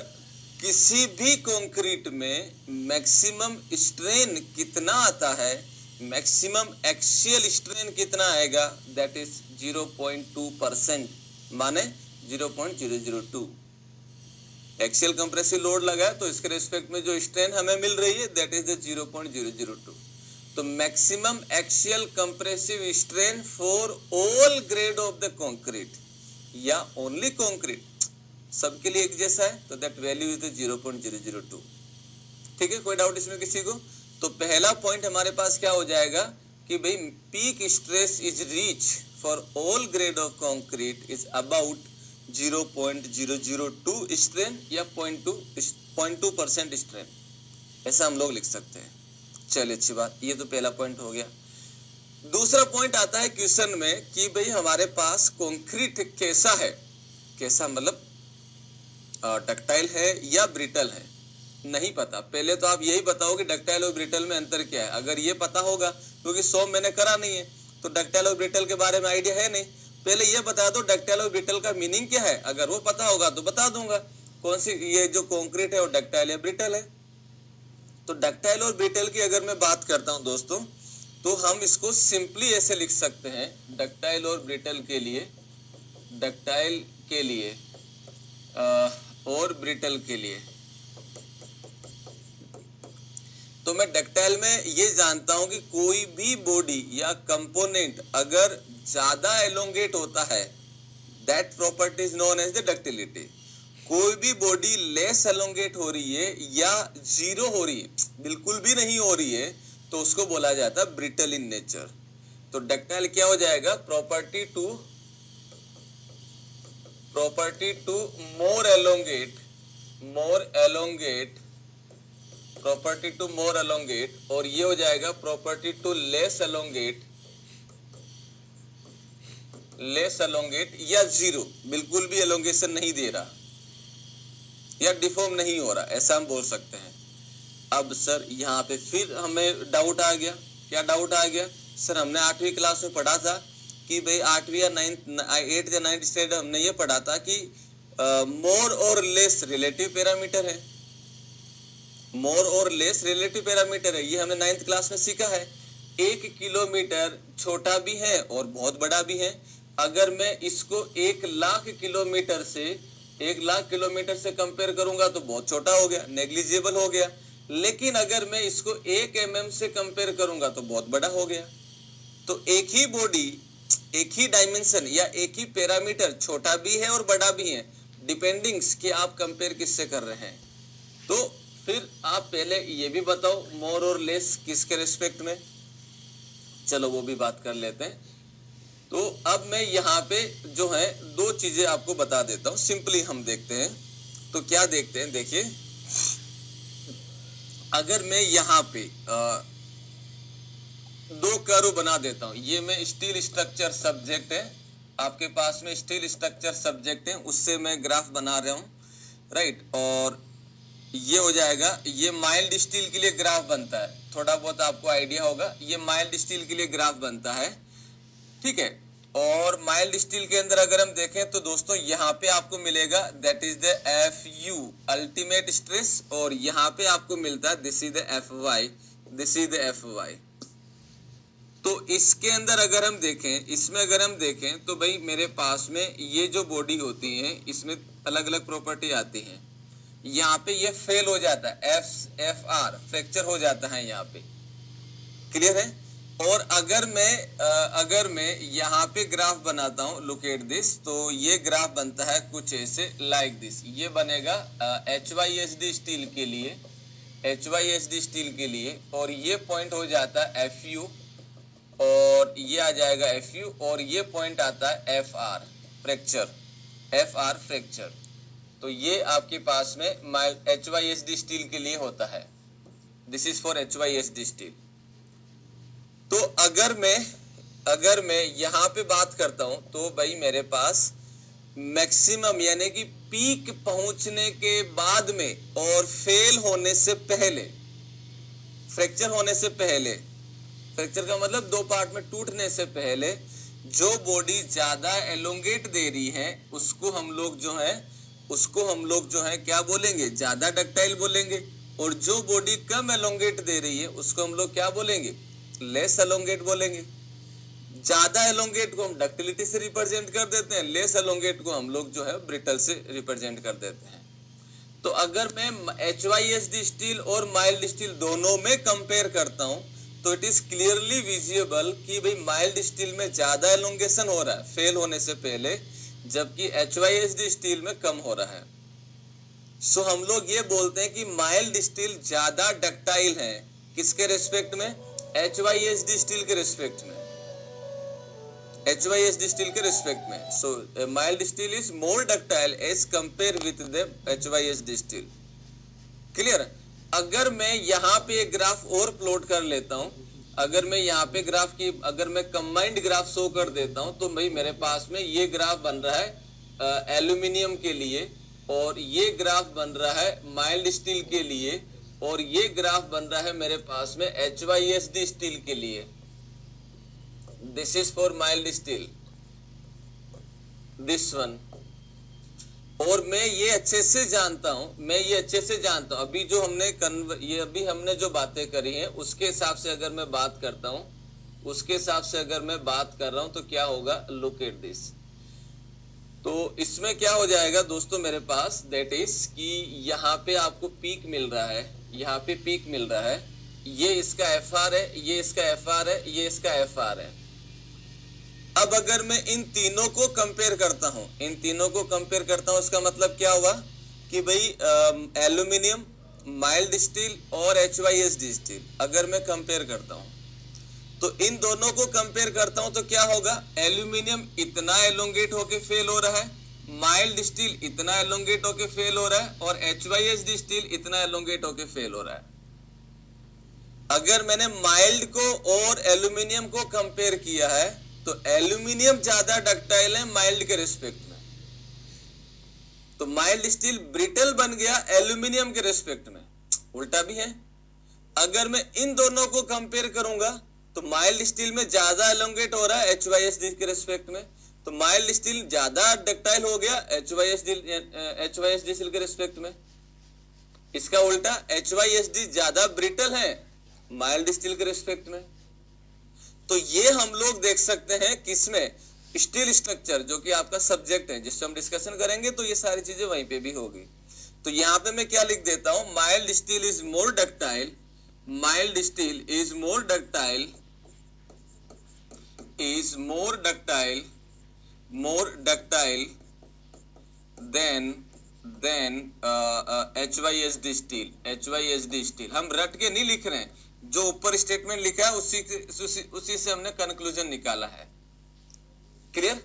किसी भी कंक्रीट में मैक्सिमम स्ट्रेन कितना आता है, मैक्सिमम एक्सियल स्ट्रेन कितना आएगा, दैट इज 0.2%, माने 0.002। एक्सियल कंप्रेसिव लोड लगा है तो इसके रिस्पेक्ट में जो स्ट्रेन हमें मिल रही है दैट इज द 0.002। तो maximum axial compressive strain for all grade of the concrete या ओनली कंक्रीट, सबके लिए एक जैसा है, तो दैट वैल्यू इज द 0.002। ठीक है, कोई डाउट इसमें किसी को? तो पहला पॉइंट हमारे पास क्या हो जाएगा कि भाई peak stress is reach for all grade of concrete is about 0.002 strain या 0.2% स्ट्रेन, ऐसा हम लोग लिख सकते हैं। चलिए अच्छी बात, ये तो पहला पॉइंट हो गया। दूसरा पॉइंट आता है क्वेश्चन में कि भाई हमारे पास कंक्रीट कैसा है, कैसा मतलब डक्टाइल है या ब्रिटल है, नहीं पता। पहले तो आप यही बताओ कि डक्टाइल और ब्रिटल में अंतर क्या है। अगर ये पता होगा, क्योंकि 100 मैंने करा नहीं है तो डक्टाइल और ब्रिटल के बारे में आइडिया है नहीं, पहले ये बता दो डक्टाइल और ब्रिटल का मीनिंग क्या है। अगर वो पता होगा तो बता दूंगा कौन सी ये जो कंक्रीट है वो डक्टाइल या ब्रिटल है। तो डक्टाइल और ब्रिटल की अगर मैं बात करता हूं दोस्तों, तो हम इसको सिंपली ऐसे लिख सकते हैं, डक्टाइल और ब्रिटल के लिए, डक्टाइल के लिए और ब्रिटल के लिए। तो मैं डक्टाइल में ये जानता हूं कि कोई भी बॉडी या कंपोनेंट अगर ज्यादा एलोंगेट होता है, that property is known as the ductility. कोई भी बॉडी लेस एलोंगेट हो रही है या जीरो हो रही है, बिल्कुल भी नहीं हो रही है, तो उसको बोला जाता है ब्रिटल इन नेचर। तो डक्टाइल क्या हो जाएगा, property to more elongate, property to more elongate, और ये हो जाएगा property to less elongate, less elongate या जीरो, बिल्कुल भी एलोंगेशन नहीं दे रहा या डिफॉर्म नहीं हो रहा, ऐसा हम बोल सकते हैं। अब सर यहाँ पे फिर हमें डाउट आ गया। क्या डाउट आ गया सर? हमने 8वीं क्लास में पढ़ा था कि भाई 8वीं या 8th या 9th स्टैंडर्ड हमने ये पढ़ा था कि मोर और लेस रिलेटिव पैरामीटर है। मोर और लेस रिलेटिव पैरामीटर है, ये हमने 9th क्लास में सीखा है। 1 किलोमीटर छोटा भी है और बहुत बड़ा भी है। अगर मैं इसको 1,00,000 किलोमीटर से 1,00,000 किलोमीटर से कंपेयर करूंगा तो बहुत छोटा हो गया, नेग्लिजिबल हो गया। लेकिन अगर मैं इसको 1 mm से कंपेयर करूंगा तो बहुत बड़ा हो गया। तो एक ही बॉडी, एक ही डायमेंशन या एक ही पैरामीटर छोटा भी है और बड़ा भी है, डिपेंडिंग कि आप कंपेयर किससे कर रहे हैं। तो फिर आप पहले ये भी बताओ मोर और लेस किसके रिस्पेक्ट में, चलो वो भी बात कर लेते हैं। तो अब मैं यहाँ पे जो है 2 चीजें आपको बता देता हूँ, सिंपली हम देखते हैं। तो क्या देखते हैं, देखिए अगर मैं यहाँ पे 2 कर्व बना देता हूँ, ये मैं स्टील स्ट्रक्चर सब्जेक्ट है, आपके पास में स्टील स्ट्रक्चर सब्जेक्ट है, उससे मैं ग्राफ बना रहा हूँ, राइट। और ये हो जाएगा, ये माइल्ड स्टील के लिए ग्राफ बनता है, थोड़ा बहुत आपको आइडिया होगा, ये माइल्ड स्टील के लिए ग्राफ बनता है, ठीक है। और माइल्ड स्टील के अंदर अगर हम देखें तो दोस्तों यहाँ पे आपको मिलेगा that is the FU ultimate stress, और यहाँ पे आपको मिलता है this is the FY, this is the FY। तो इसके अंदर अगर हम देखें, इसमें अगर हम देखें तो भाई मेरे पास में ये जो बॉडी होती है इसमें अलग अलग प्रॉपर्टी आती है। यहाँ पे ये फेल हो जाता है, FR फ्रैक्चर हो जाता है यहाँ पे, क्लियर है। और अगर मैं यहाँ पे ग्राफ बनाता हूँ, लुक एट दिस, तो ये ग्राफ बनता है कुछ ऐसे लाइक दिस, ये बनेगा HYSD स्टील के लिए, HYSD स्टील के लिए, और ये पॉइंट हो जाता है FU, और ये आ जाएगा FU, और ये पॉइंट आता है FR फ्रैक्चर, FR फ्रैक्चर। तो ये आपके पास में HYSD स्टील के लिए होता है, this is for HYSD steel. तो अगर मैं यहाँ पे बात करता हूँ तो भाई मेरे पास मैक्सिमम यानी कि पीक पहुंचने के बाद में और फेल होने से पहले, फ्रैक्चर होने से पहले, फ्रैक्चर का मतलब 2 पार्ट में टूटने से पहले जो बॉडी ज्यादा एलोंगेट दे रही है उसको हम लोग जो है क्या बोलेंगे, ज्यादा डक्टाइल बोलेंगे। और जो बॉडी कम एलोंगेट दे रही है उसको हम लोग क्या बोलेंगे, लेस एलोंगेट बोलेंगे। ज्यादा एलोंगेट को हम डक्टिलिटी से रिप्रेजेंट कर देते हैं, लेस एलोंगेट को हम लोग जो है ब्रिटल से रिप्रेजेंट कर देते हैं। तो अगर मैं HYSD स्टील और माइल्ड स्टील दोनों में कंपेयर करता हूं तो इट इज क्लियरली विजिबल कि भाई माइल्ड स्टील में ज्यादा एलोंगेशन हो रहा है फेल होने से पहले, जबकि HYSD स्टील में कम हो रहा है। सो हम लोग ये बोलते हैं कि माइल्ड स्टील ज्यादा डक्टाइल है, किसके रिस्पेक्ट में, HYSD स्टील के रिस्पेक्ट में, HYSD स्टील के रिस्पेक्ट में। So mild steel is more ductile as compare with the HYSD steel, clear. अगर मैं यहाँ पे एक ग्राफ और प्लॉट कर लेता हूँ, अगर मैं यहाँ पे ग्राफ की अगर मैं कंबाइंड ग्राफ शो कर देता हूँ तो भाई मेरे पास में ये ग्राफ बन रहा है एल्यूमिनियम के लिए, और ये ग्राफ बन रहा है माइल्ड स्टील के लिए, और ये ग्राफ बन रहा है मेरे पास में HYSD स्टील के लिए। This is for mild steel, this one. और मैं ये अच्छे से जानता हूं, अभी जो हमने जो बातें करी हैं उसके हिसाब से अगर मैं बात करता हूं, उसके हिसाब से अगर मैं बात कर रहा हूं तो क्या होगा, लुक एट दिस। तो इसमें क्या हो जाएगा दोस्तों मेरे पास, दैट इज कि यहाँ पे आपको पीक मिल रहा है, यहाँ पे पीक मिल रहा है, ये इसका FR है, ये इसका FR है, ये इसका FR है। अब अगर मैं इन तीनों को कंपेयर करता हूं, इसका मतलब क्या हुआ कि भाई एल्यूमिनियम, माइल्ड स्टील और HYSD स्टील अगर मैं कंपेयर करता हूं तो इन दोनों को कंपेयर करता हूं तो क्या होगा, एल्यूमिनियम इतना एलोंगेट होके फेल हो रहा है, माइल्ड स्टील इतना एलोंगेट होके फेल हो रहा है, और HYSD स्टील इतना एलोंगेट होके फेल हो रहा है। अगर मैंने माइल्ड को और एल्यूमिनियम को कंपेयर किया है तो एल्यूमिनियम ज्यादा डक्टाइल है माइल्ड के रिस्पेक्ट में, तो माइल्ड स्टील ब्रिटल बन गया एल्यूमिनियम के रिस्पेक्ट में। उल्टा भी है, अगर मैं इन दोनों को कंपेयर करूंगा तो माइल्ड स्टील में ज्यादा एलोंगेट हो रहा है HYSD के रिस्पेक्ट में, तो माइल्ड स्टील ज्यादा डक्टाइल हो गया HYSD स्टील के रिस्पेक्ट में। इसका उल्टा HYSD ज्यादा ब्रिटल है माइल्ड स्टील के रिस्पेक्ट में। तो ये हम लोग देख सकते हैं किसमें, स्टील स्ट्रक्चर जो कि आपका सब्जेक्ट है जिससे हम डिस्कशन करेंगे, तो ये सारी चीजें वहीं पे भी होगी। तो यहाँ पे मैं क्या लिख देता हूं, mild steel is more ductile, mild steel is more ductile, is more ductile, more ductile than HYSD steel, HYSD steel. हम रट के नहीं लिख रहे हैं, जो ऊपर स्टेटमेंट लिखा है उसी से हमने कंक्लूजन निकाला है। क्लियर?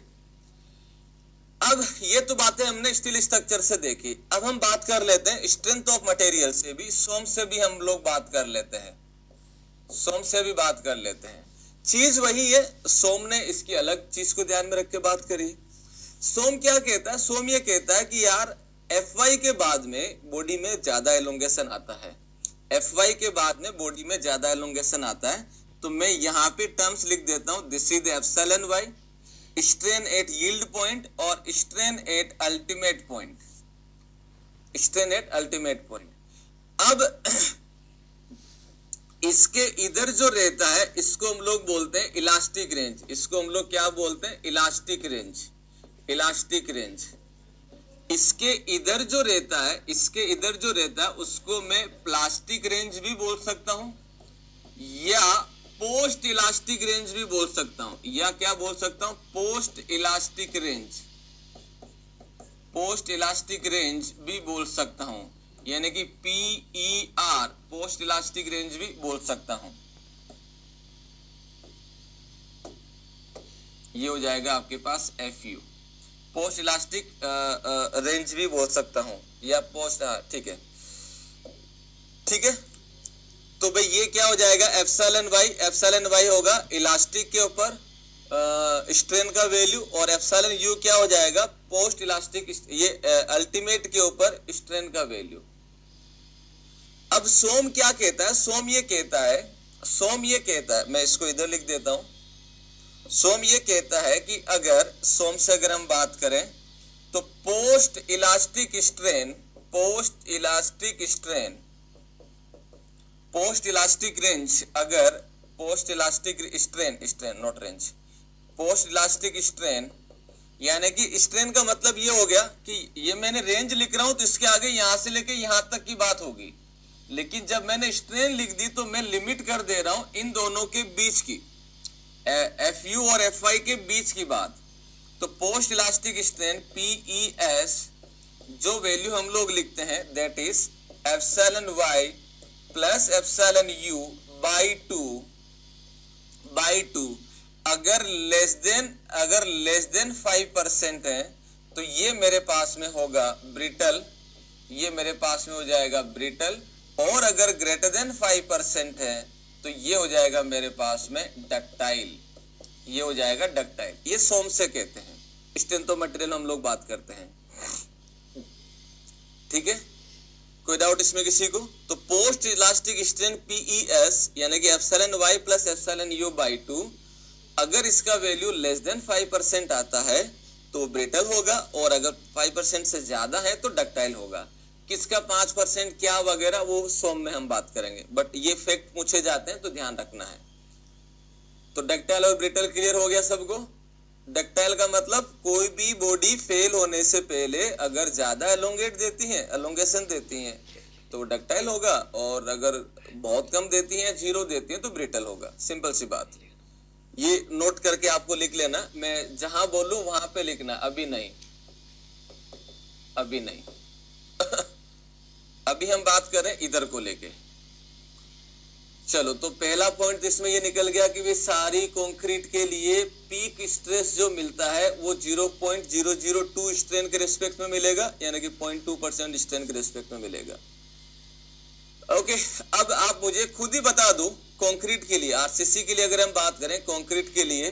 अब ये तो बातें हमने स्टील स्ट्रक्चर से देखी, अब हम बात कर लेते हैं स्ट्रेंथ ऑफ मटेरियल से भी, सोम से भी हम लोग बात कर लेते हैं, सोम से भी बात कर लेते हैं। चीज वही है, सोम ने इसकी अलग चीज को ध्यान में रख के बात करी। सोम क्या कहता है, सोम ये कहता है कि यार FY के बाद में बॉडी में ज्यादा एलोंगेशन आता है, FY के बाद में बॉडी में ज्यादा एलोंगेशन आता है, तो मैं यहाँ पे टर्म्स लिख देता हूं, this is epsilon Y, strain at yield point और strain at ultimate point, strain at ultimate point. अब इसके इधर जो रहता है इसको हम लोग बोलते हैं इलास्टिक रेंज, इसको हम लोग क्या बोलते हैं, इलास्टिक रेंज, इलास्टिक रेंज। इसके इधर जो रहता है, इसके इधर जो रहता है उसको मैं प्लास्टिक रेंज भी बोल सकता हूं या पोस्ट इलास्टिक रेंज भी बोल सकता हूं, या क्या बोल सकता हूं, post elastic range, post elastic range भी बोल सकता हूं, यानी कि PER पोस्ट इलास्टिक रेंज भी बोल सकता हूं। ये हो जाएगा आपके पास FU, पोस्ट इलास्टिक रेंज भी बोल सकता हूं या पोस्ट, ठीक है, ठीक है। तो भाई ये क्या हो जाएगा, एप्सिलॉन वाई होगा इलास्टिक के ऊपर स्ट्रेन का वैल्यू, और एप्सिलॉन यू क्या हो जाएगा, पोस्ट इलास्टिक, ये अल्टीमेट के ऊपर स्ट्रेन का वैल्यू। अब सोम क्या कहता है, सोम ये कहता है, मैं इसको इधर लिख देता हूं, सोम ये कहता है कि अगर सोम से अगर हम बात करें तो post elastic strain, post elastic strain, post elastic range, अगर post elastic strain, strain not range, post elastic strain, यानी कि स्ट्रेन का मतलब ये हो गया कि ये मैंने रेंज लिख रहा हूं तो इसके आगे यहां से लेके यहां तक की बात होगी, लेकिन जब मैंने स्ट्रेन लिख दी तो मैं लिमिट कर दे रहा हूं इन दोनों के बीच की, FU और FY के बीच की बात। तो पोस्ट इलास्टिक स्ट्रेन PES जो वैल्यू हम लोग लिखते हैं that is epsilon y plus epsilon u by two, अगर लेस देन 5% है तो ये मेरे पास में होगा ब्रिटल, ये मेरे पास में हो जाएगा ब्रिटल, और अगर ग्रेटर देन 5% है तो ये हो जाएगा मेरे पास में डक्टाइल, ये हो जाएगा डक्टाइल। ये सोम से कहते हैं, स्ट्रेंथ ऑफ मटेरियल हम लोग बात करते हैं, ठीक है। कोई डाउट इसमें किसी को? तो पोस्ट इलास्टिक स्ट्रेन PES यानी कि epsilon y plus epsilon u by 2, अगर इसका वैल्यू लेस देन 5% आता है तो ब्रिटल होगा, और अगर 5% से ज्यादा है तो डक्टाइल होगा। किसका 5% क्या वगैरह वो सोम में हम बात करेंगे, बट ये फैक्ट पूछे जाते हैं तो ध्यान रखना है। तो डक्टाइल और ब्रिटल क्लियर हो गया सबको। डक्टाइल का मतलब कोई भी बॉडी फेल होने से पहले अगर ज्यादा एलोंगेट देती है, एलोंगेशन देती है तो डक्टाइल होगा, और अगर बहुत कम देती है, 0 देती है तो ब्रिटल होगा। सिंपल सी बात, ये नोट करके आपको लिख लेना, मैं जहां बोलूं वहां पे लिखना, अभी नहीं, अभी नहीं अभी हम बात करें इधर को लेके। चलो, तो पहला पॉइंट इसमें ये निकल गया कि वे सारी कंक्रीट के लिए पीक स्ट्रेस जो मिलता है वो 0.002 स्ट्रेन के रिस्पेक्ट में मिलेगा, यानी कि 0.2% स्ट्रेन के रिस्पेक्ट में मिलेगा। ओके, अब आप मुझे खुद ही बता दो कंक्रीट के लिए, आरसीसी के लिए अगर हम बात करें कंक्रीट के लिए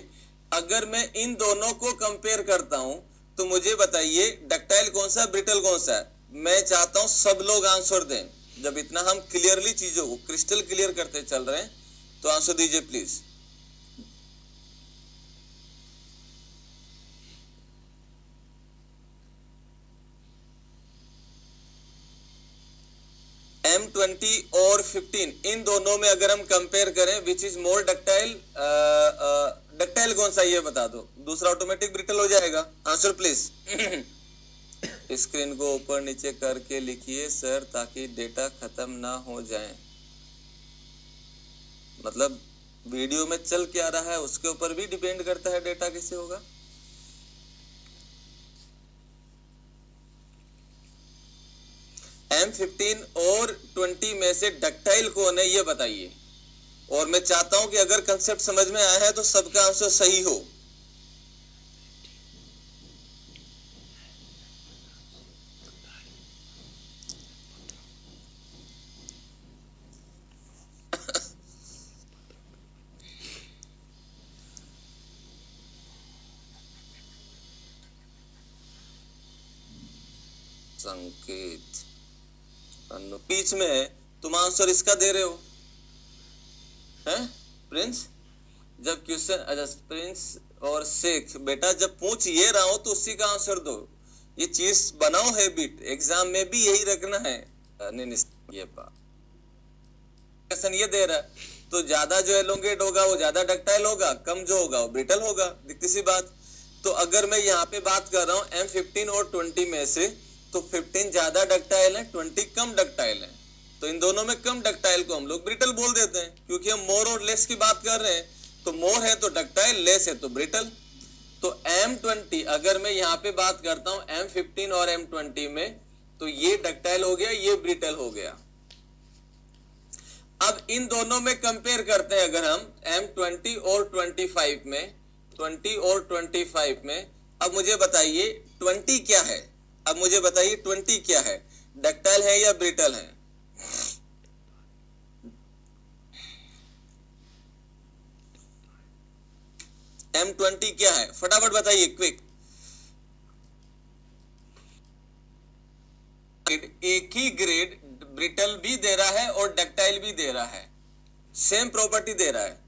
अगर मैं इन दोनों को कंपेयर करता हूं तो मुझे बताइए डक्टाइल कौन सा, ब्रिटल कौन सा है। मैं चाहता हूं सब लोग आंसर दें। जब इतना हम क्लियरली चीजों को क्रिस्टल क्लियर करते चल रहे हैं तो आंसर दीजिए प्लीज। M20 और 15 इन दोनों में अगर हम कंपेयर करें which is more ductile, ductile कौन सा ये बता दो, दूसरा ऑटोमेटिक ब्रिटल हो जाएगा। Answer please. स्क्रीन को ऊपर नीचे करके लिखिए सर ताकि डेटा खत्म ना हो जाए। मतलब वीडियो में चल क्या रहा है उसके ऊपर भी डिपेंड करता है डेटा कैसे होगा। M15 और 20 में से डक्टाइल कौन है ये बताइए। और मैं चाहता हूं कि अगर कंसेप्ट समझ में आया है तो सबका आंसर सही हो। संकेत बीच में है, तुम आंसर इसका दे रहे हो हैं प्रिंस। जब क्वेश्चन, अच्छा प्रिंस और शेख बेटा जब पूछ ये रहा हो तो उसी का आंसर दो। ये चीज बनाओ हैबिट, एग्जाम में भी यही रखना है। नहीं ये क्वेश्चन ये दे रहा है तो ज्यादा जो एलोंगेट होगा वो ज्यादा डक्टाइल होगा, कम जो होगा वो ब्रिटल होगा, दिखती सी बात। तो अगर मैं यहाँ पे बात कर रहा हूँ M15 और 20 में से तो 15 ज्यादा डक्टाइल है, 20 कम डक्टाइल है। तो इन दोनों में कम डक्टाइल को हम लोग ब्रिटल बोल देते हैं क्योंकि हम मोर और लेस की बात कर रहे हैं। तो मोर है तो डक्टाइल, लेस है तो ब्रिटल। तो M20 अगर मैं यहाँ पे बात करता हूँ M15 और M20 में तो ये डक्टाइल हो गया, ये ब्रिटल हो गया। अब इन दोनों में कंपेयर करते हैं अगर हम M20 और 25 में, 20 और 25 में। अब मुझे बताइए 20 क्या है, अब मुझे बताइए 20 क्या है, डक्टाइल है या ब्रिटल है। M20 क्या है फटाफट बताइए क्विक। एक ही ग्रेड ब्रिटल भी दे रहा है और डक्टाइल भी दे रहा है, सेम प्रॉपर्टी दे रहा है।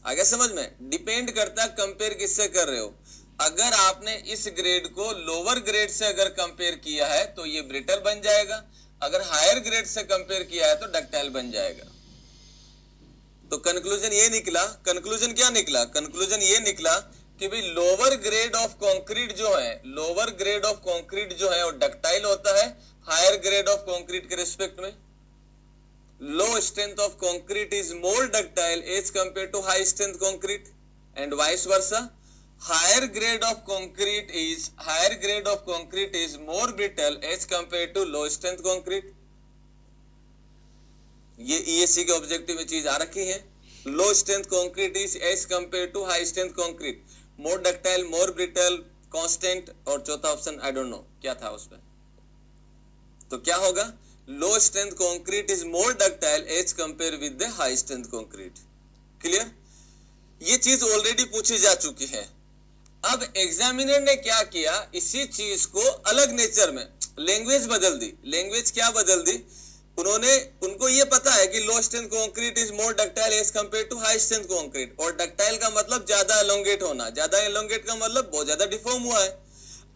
आगे समझ में, डिपेंड करता है कंपेयर किससे कर रहे हो। अगर आपने इस ग्रेड को लोअर ग्रेड से अगर कंपेयर किया है तो ये ब्रिटल बन जाएगा, अगर हायर ग्रेड से कंपेयर किया है तो डक्टाइल बन जाएगा। तो कंक्लूजन ये निकला, कंक्लूजन क्या निकला, कंक्लूजन ये निकला कि भाई लोअर ग्रेड ऑफ कंक्रीट जो है, लोअर ग्रेड ऑफ कंक्रीट जो है वो डक्टाइल होता है हायर ग्रेड ऑफ कंक्रीट के रिस्पेक्ट में। Low strength of concrete is more ductile as compare to high strength concrete and vice versa. Higher grade of concrete is more brittle as compare to low strength concrete. ये ESC के objective में चीज आ रखी है। Low strength concrete is as compare to high strength concrete, more ductile, more brittle, constant, और चौथा option I don't know क्या था उसमें। तो क्या होगा, low strength concrete is more ductile as compare with the high strength concrete. Clear, ये चीज ऑलरेडी पूछी जा चुकी है। अब एग्जामिनर ने क्या किया, इसी चीज को अलग नेचर में लैंग्वेज बदल दी। लैंग्वेज क्या बदल दी, उनको ये पता है कि low strength concrete is more ductile as compare to high strength concrete, और डक्टाइल का मतलब ज्यादा एलोंगेट होना, ज्यादा एलोंगेट का मतलब बहुत ज्यादा डिफॉर्म हुआ है।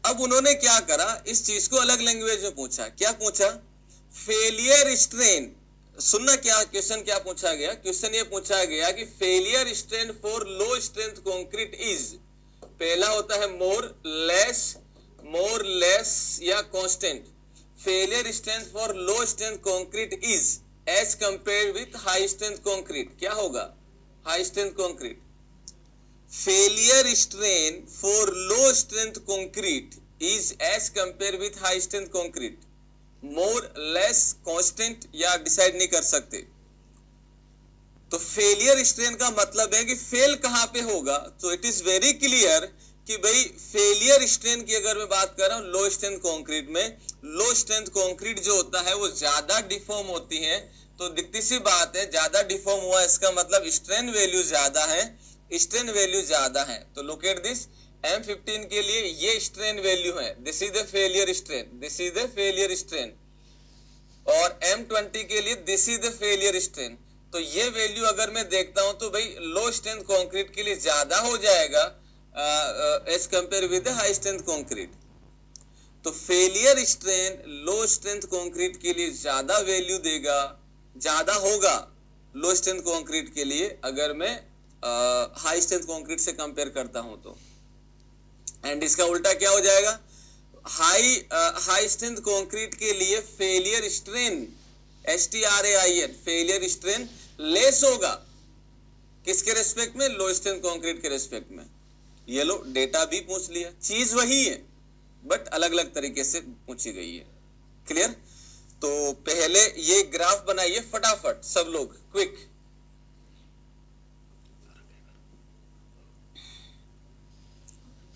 अब उन्होंने क्या करा, इस चीज को अलग लैंग्वेज में पूछा। क्या पूछा, फेलियर स्ट्रेन। सुनना क्या क्वेश्चन क्या पूछा गया, क्वेश्चन ये पूछा गया कि failure strain for low strength concrete is, पहला होता है मोर लेस या constant. Failure strength for low strength concrete is as compare with high strength concrete. क्या होगा, high strength concrete. Failure strain for low strength concrete is as compare with high strength concrete. More less constant या decide नहीं कर सकते। तो failure strain का मतलब है कि फेल कहां पे होगा। तो इट इज वेरी क्लियर कि भाई फेलियर स्ट्रेन की अगर मैं बात कर रहा हूं लो स्ट्रेंथ कंक्रीट में, लो स्ट्रेंथ कंक्रीट जो होता है वो ज्यादा डिफॉर्म होती है। तो दिखती सी बात है, ज्यादा डिफॉर्म हुआ इसका मतलब स्ट्रेन वैल्यू ज्यादा है, स्ट्रेन वैल्यू ज्यादा है। तो लुक एट दिस, M15 के लिए ये स्ट्रेन वैल्यू है, this is the failure strain, this is the failure strain, और M20 के लिए this is the failure strain. तो ये वैल्यू अगर मैं देखता हूं तो भाई लो स्ट्रेंथ कंक्रीट के लिए ज्यादा हो जाएगा as compare with high strength concrete. तो failure strain low strength concrete के लिए ज्यादा वैल्यू देगा, ज्यादा होगा लो स्ट्रेंथ कंक्रीट के लिए अगर मैं हाई स्ट्रेंथ कंक्रीट से कंपेयर करता हूं तो। एंड इसका उल्टा क्या हो जाएगा, हाई स्ट्रेंथ कंक्रीट के लिए failure strain STRAIN failure strain less होगा, किसके रेस्पेक्ट में, लो स्ट्रेंथ कंक्रीट के रेस्पेक्ट में। ये लो डेटा भी पूछ लिया, चीज वही है बट अलग अलग तरीके से पूछी गई है। क्लियर? तो पहले ये ग्राफ बनाइए फटाफट सब लोग, क्विक।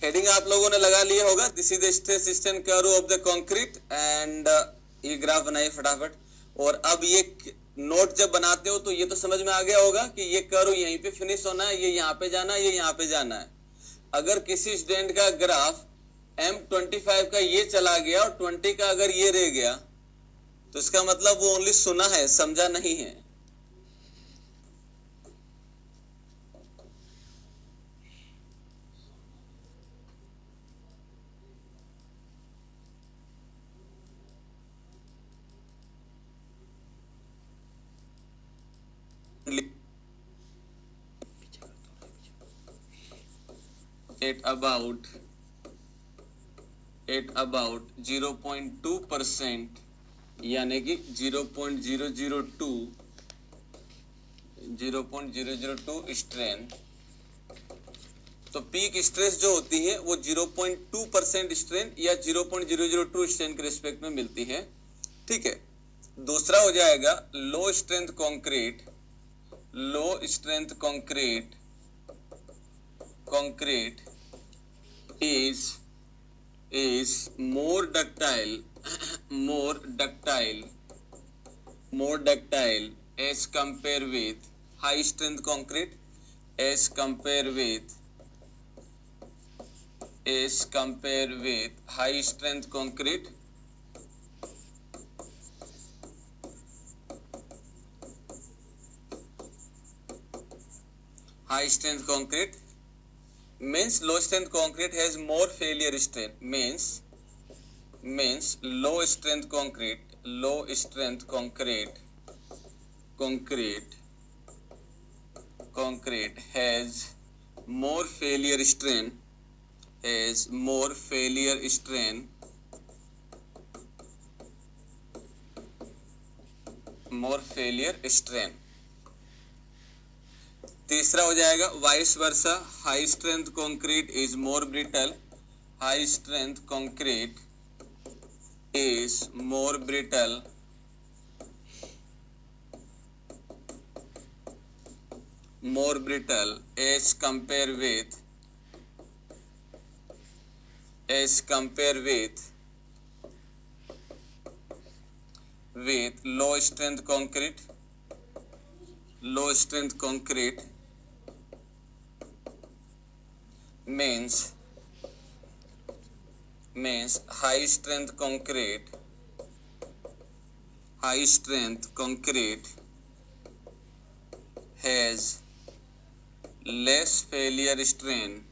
हेडिंग आप लोगों ने लगा लिया होगा, this is the stress strain curve of the concrete, and ये ग्राफ बनाइए फटाफट। और अब ये नोट जब बनाते हो तो ये तो समझ में आ गया होगा कि ये कर्व यहीं पे फिनिश होना है, ये यहाँ पे जाना है, ये यहाँ पे जाना है। अगर किसी स्टूडेंट का ग्राफ M25 का ये चला गया और 20 का अगर ये रह गया तो इसका मतलब वो ओनली सुना है, समझा नहीं है। एट अबाउट 0.2%, यानी कि 0.002 स्ट्रेन। तो पीक स्ट्रेस जो होती है वो 0.2% स्ट्रेन या 0.002 स्ट्रेन के रिस्पेक्ट में मिलती है। ठीक है, दूसरा हो जाएगा low strength concrete. Low strength concrete is more ductile as compare with high strength concrete, as compare with high strength concrete, high strength concrete means low strength concrete has more failure strain, means low strength concrete has more failure strain, तीसरा हो जाएगा vice versa, high strength concrete is more brittle, high strength concrete is more brittle as compare with low strength concrete means high strength concrete has less failure strain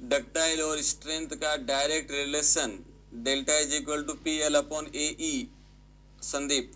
ductile और strength का direct relation delta is equal to PL upon AE। Sandeep,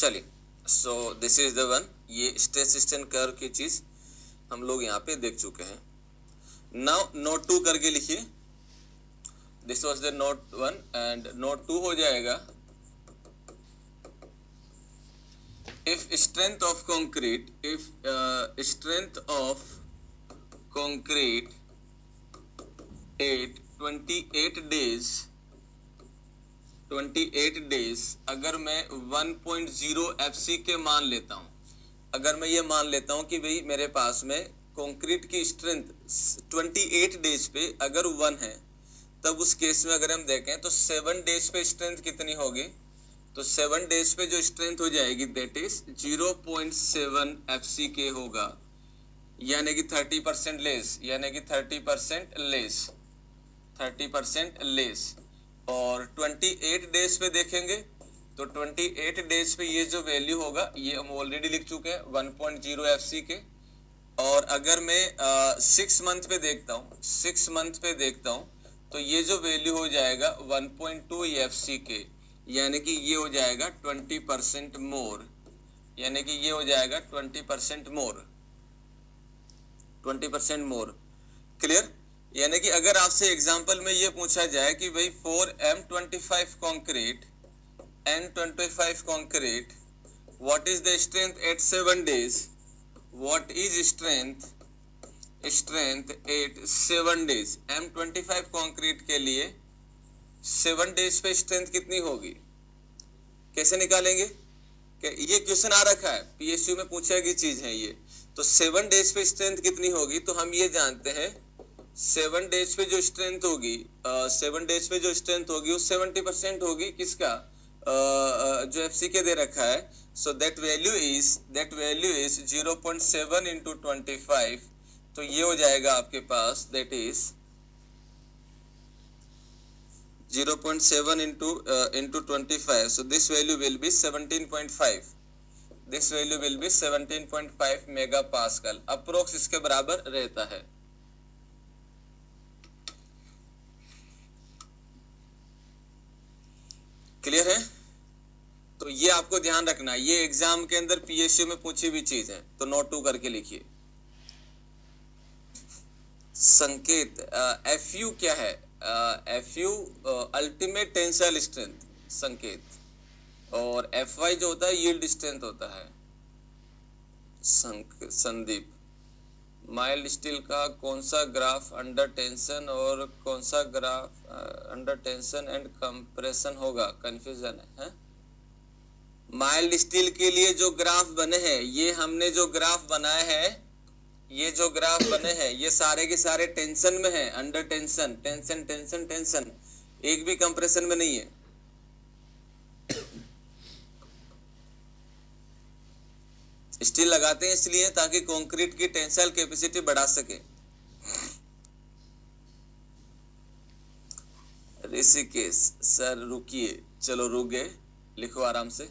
चलिए, so this is the one, ये stress strain curve की चीज हम लोग यहाँ पे देख चुके हैं। नाउ नोट 2 करके लिखिए, this was the note 1 and note 2 हो जाएगा if strength of concrete, if strength of concrete at 28 days अगर मैं 1.0 FC के मान लेता हूँ, अगर मैं ये मान लेता हूँ कि भाई मेरे पास में कंक्रीट की स्ट्रेंथ 28 डेज पे अगर 1 है, तब उस केस में अगर हम देखें तो 7 डेज पे स्ट्रेंथ कितनी होगी, तो 7 डेज पे जो स्ट्रेंथ हो जाएगी दैट इज 0.7 FCK होगा, यानी कि 30% लेस, यानी कि 30% लेस। और 28 डेज पे देखेंगे तो 28 डेज पे ये जो वैल्यू होगा ये हम ऑलरेडी लिख चुके हैं 1.0 FCK। और अगर मैं 6 मंथ पे देखता हूँ, 6 मंथ पे देखता हूँ तो ये जो वैल्यू हो जाएगा 1.2 FCK, यानी कि ये हो जाएगा 20% मोर, यानी कि ये हो जाएगा 20% मोर। क्लियर? यानी कि अगर आपसे एग्जांपल में ये पूछा जाए कि भाई for M25 concrete, N25 concrete, what is the strength eight 7 days, what is strength eight 7 days, M25 concrete के लिए 7 डेज पे स्ट्रेंथ कितनी होगी, कैसे निकालेंगे? ये क्वेश्चन आ रखा है, PSU में पूछा गई चीज है ये। तो 7 डेज पे स्ट्रेंथ कितनी होगी, तो हम ये जानते हैं 7 डेज पे जो स्ट्रेंथ होगी, 7 डेज पे जो स्ट्रेंथ होगी वो 70% होगी किसका, जो FCK दे रखा है। So that value is 0.7 into 25, तो ये हो जाएगा आपके पास that is 0.7 into 25, so this value will be 17.5, this value will be 17.5 megapascal, approx इसके बराबर रहता है। क्लियर है? तो ये आपको ध्यान रखना, ये एग्जाम के अंदर PSU में पूछी हुई चीज है, तो नोट 2 करके लिखिए। संकेत FU क्या है, FU अल्टीमेट टेंसाइल स्ट्रेंथ संकेत, और FY जो होता है यील्ड स्ट्रेंथ होता है। संदीप, माइल्ड स्टील का कौन सा ग्राफ अंडर टेंशन और कौन सा graph under tension and compression होगा, कंफ्यूजन है? माइल्ड स्टील के लिए जो ग्राफ बने हैं, ये हमने जो ग्राफ बनाए हैं, ये जो ग्राफ बने हैं ये सारे के सारे टेंशन में हैं, अंडर टेंशन, टेंशन, एक भी कंप्रेशन में नहीं है। स्टील लगाते हैं इसलिए ताकि कंक्रीट की टेंसाइल कैपेसिटी बढ़ा सके। ऋषिकेश सर रुकिए, चलो रुक गए, लिखो आराम से।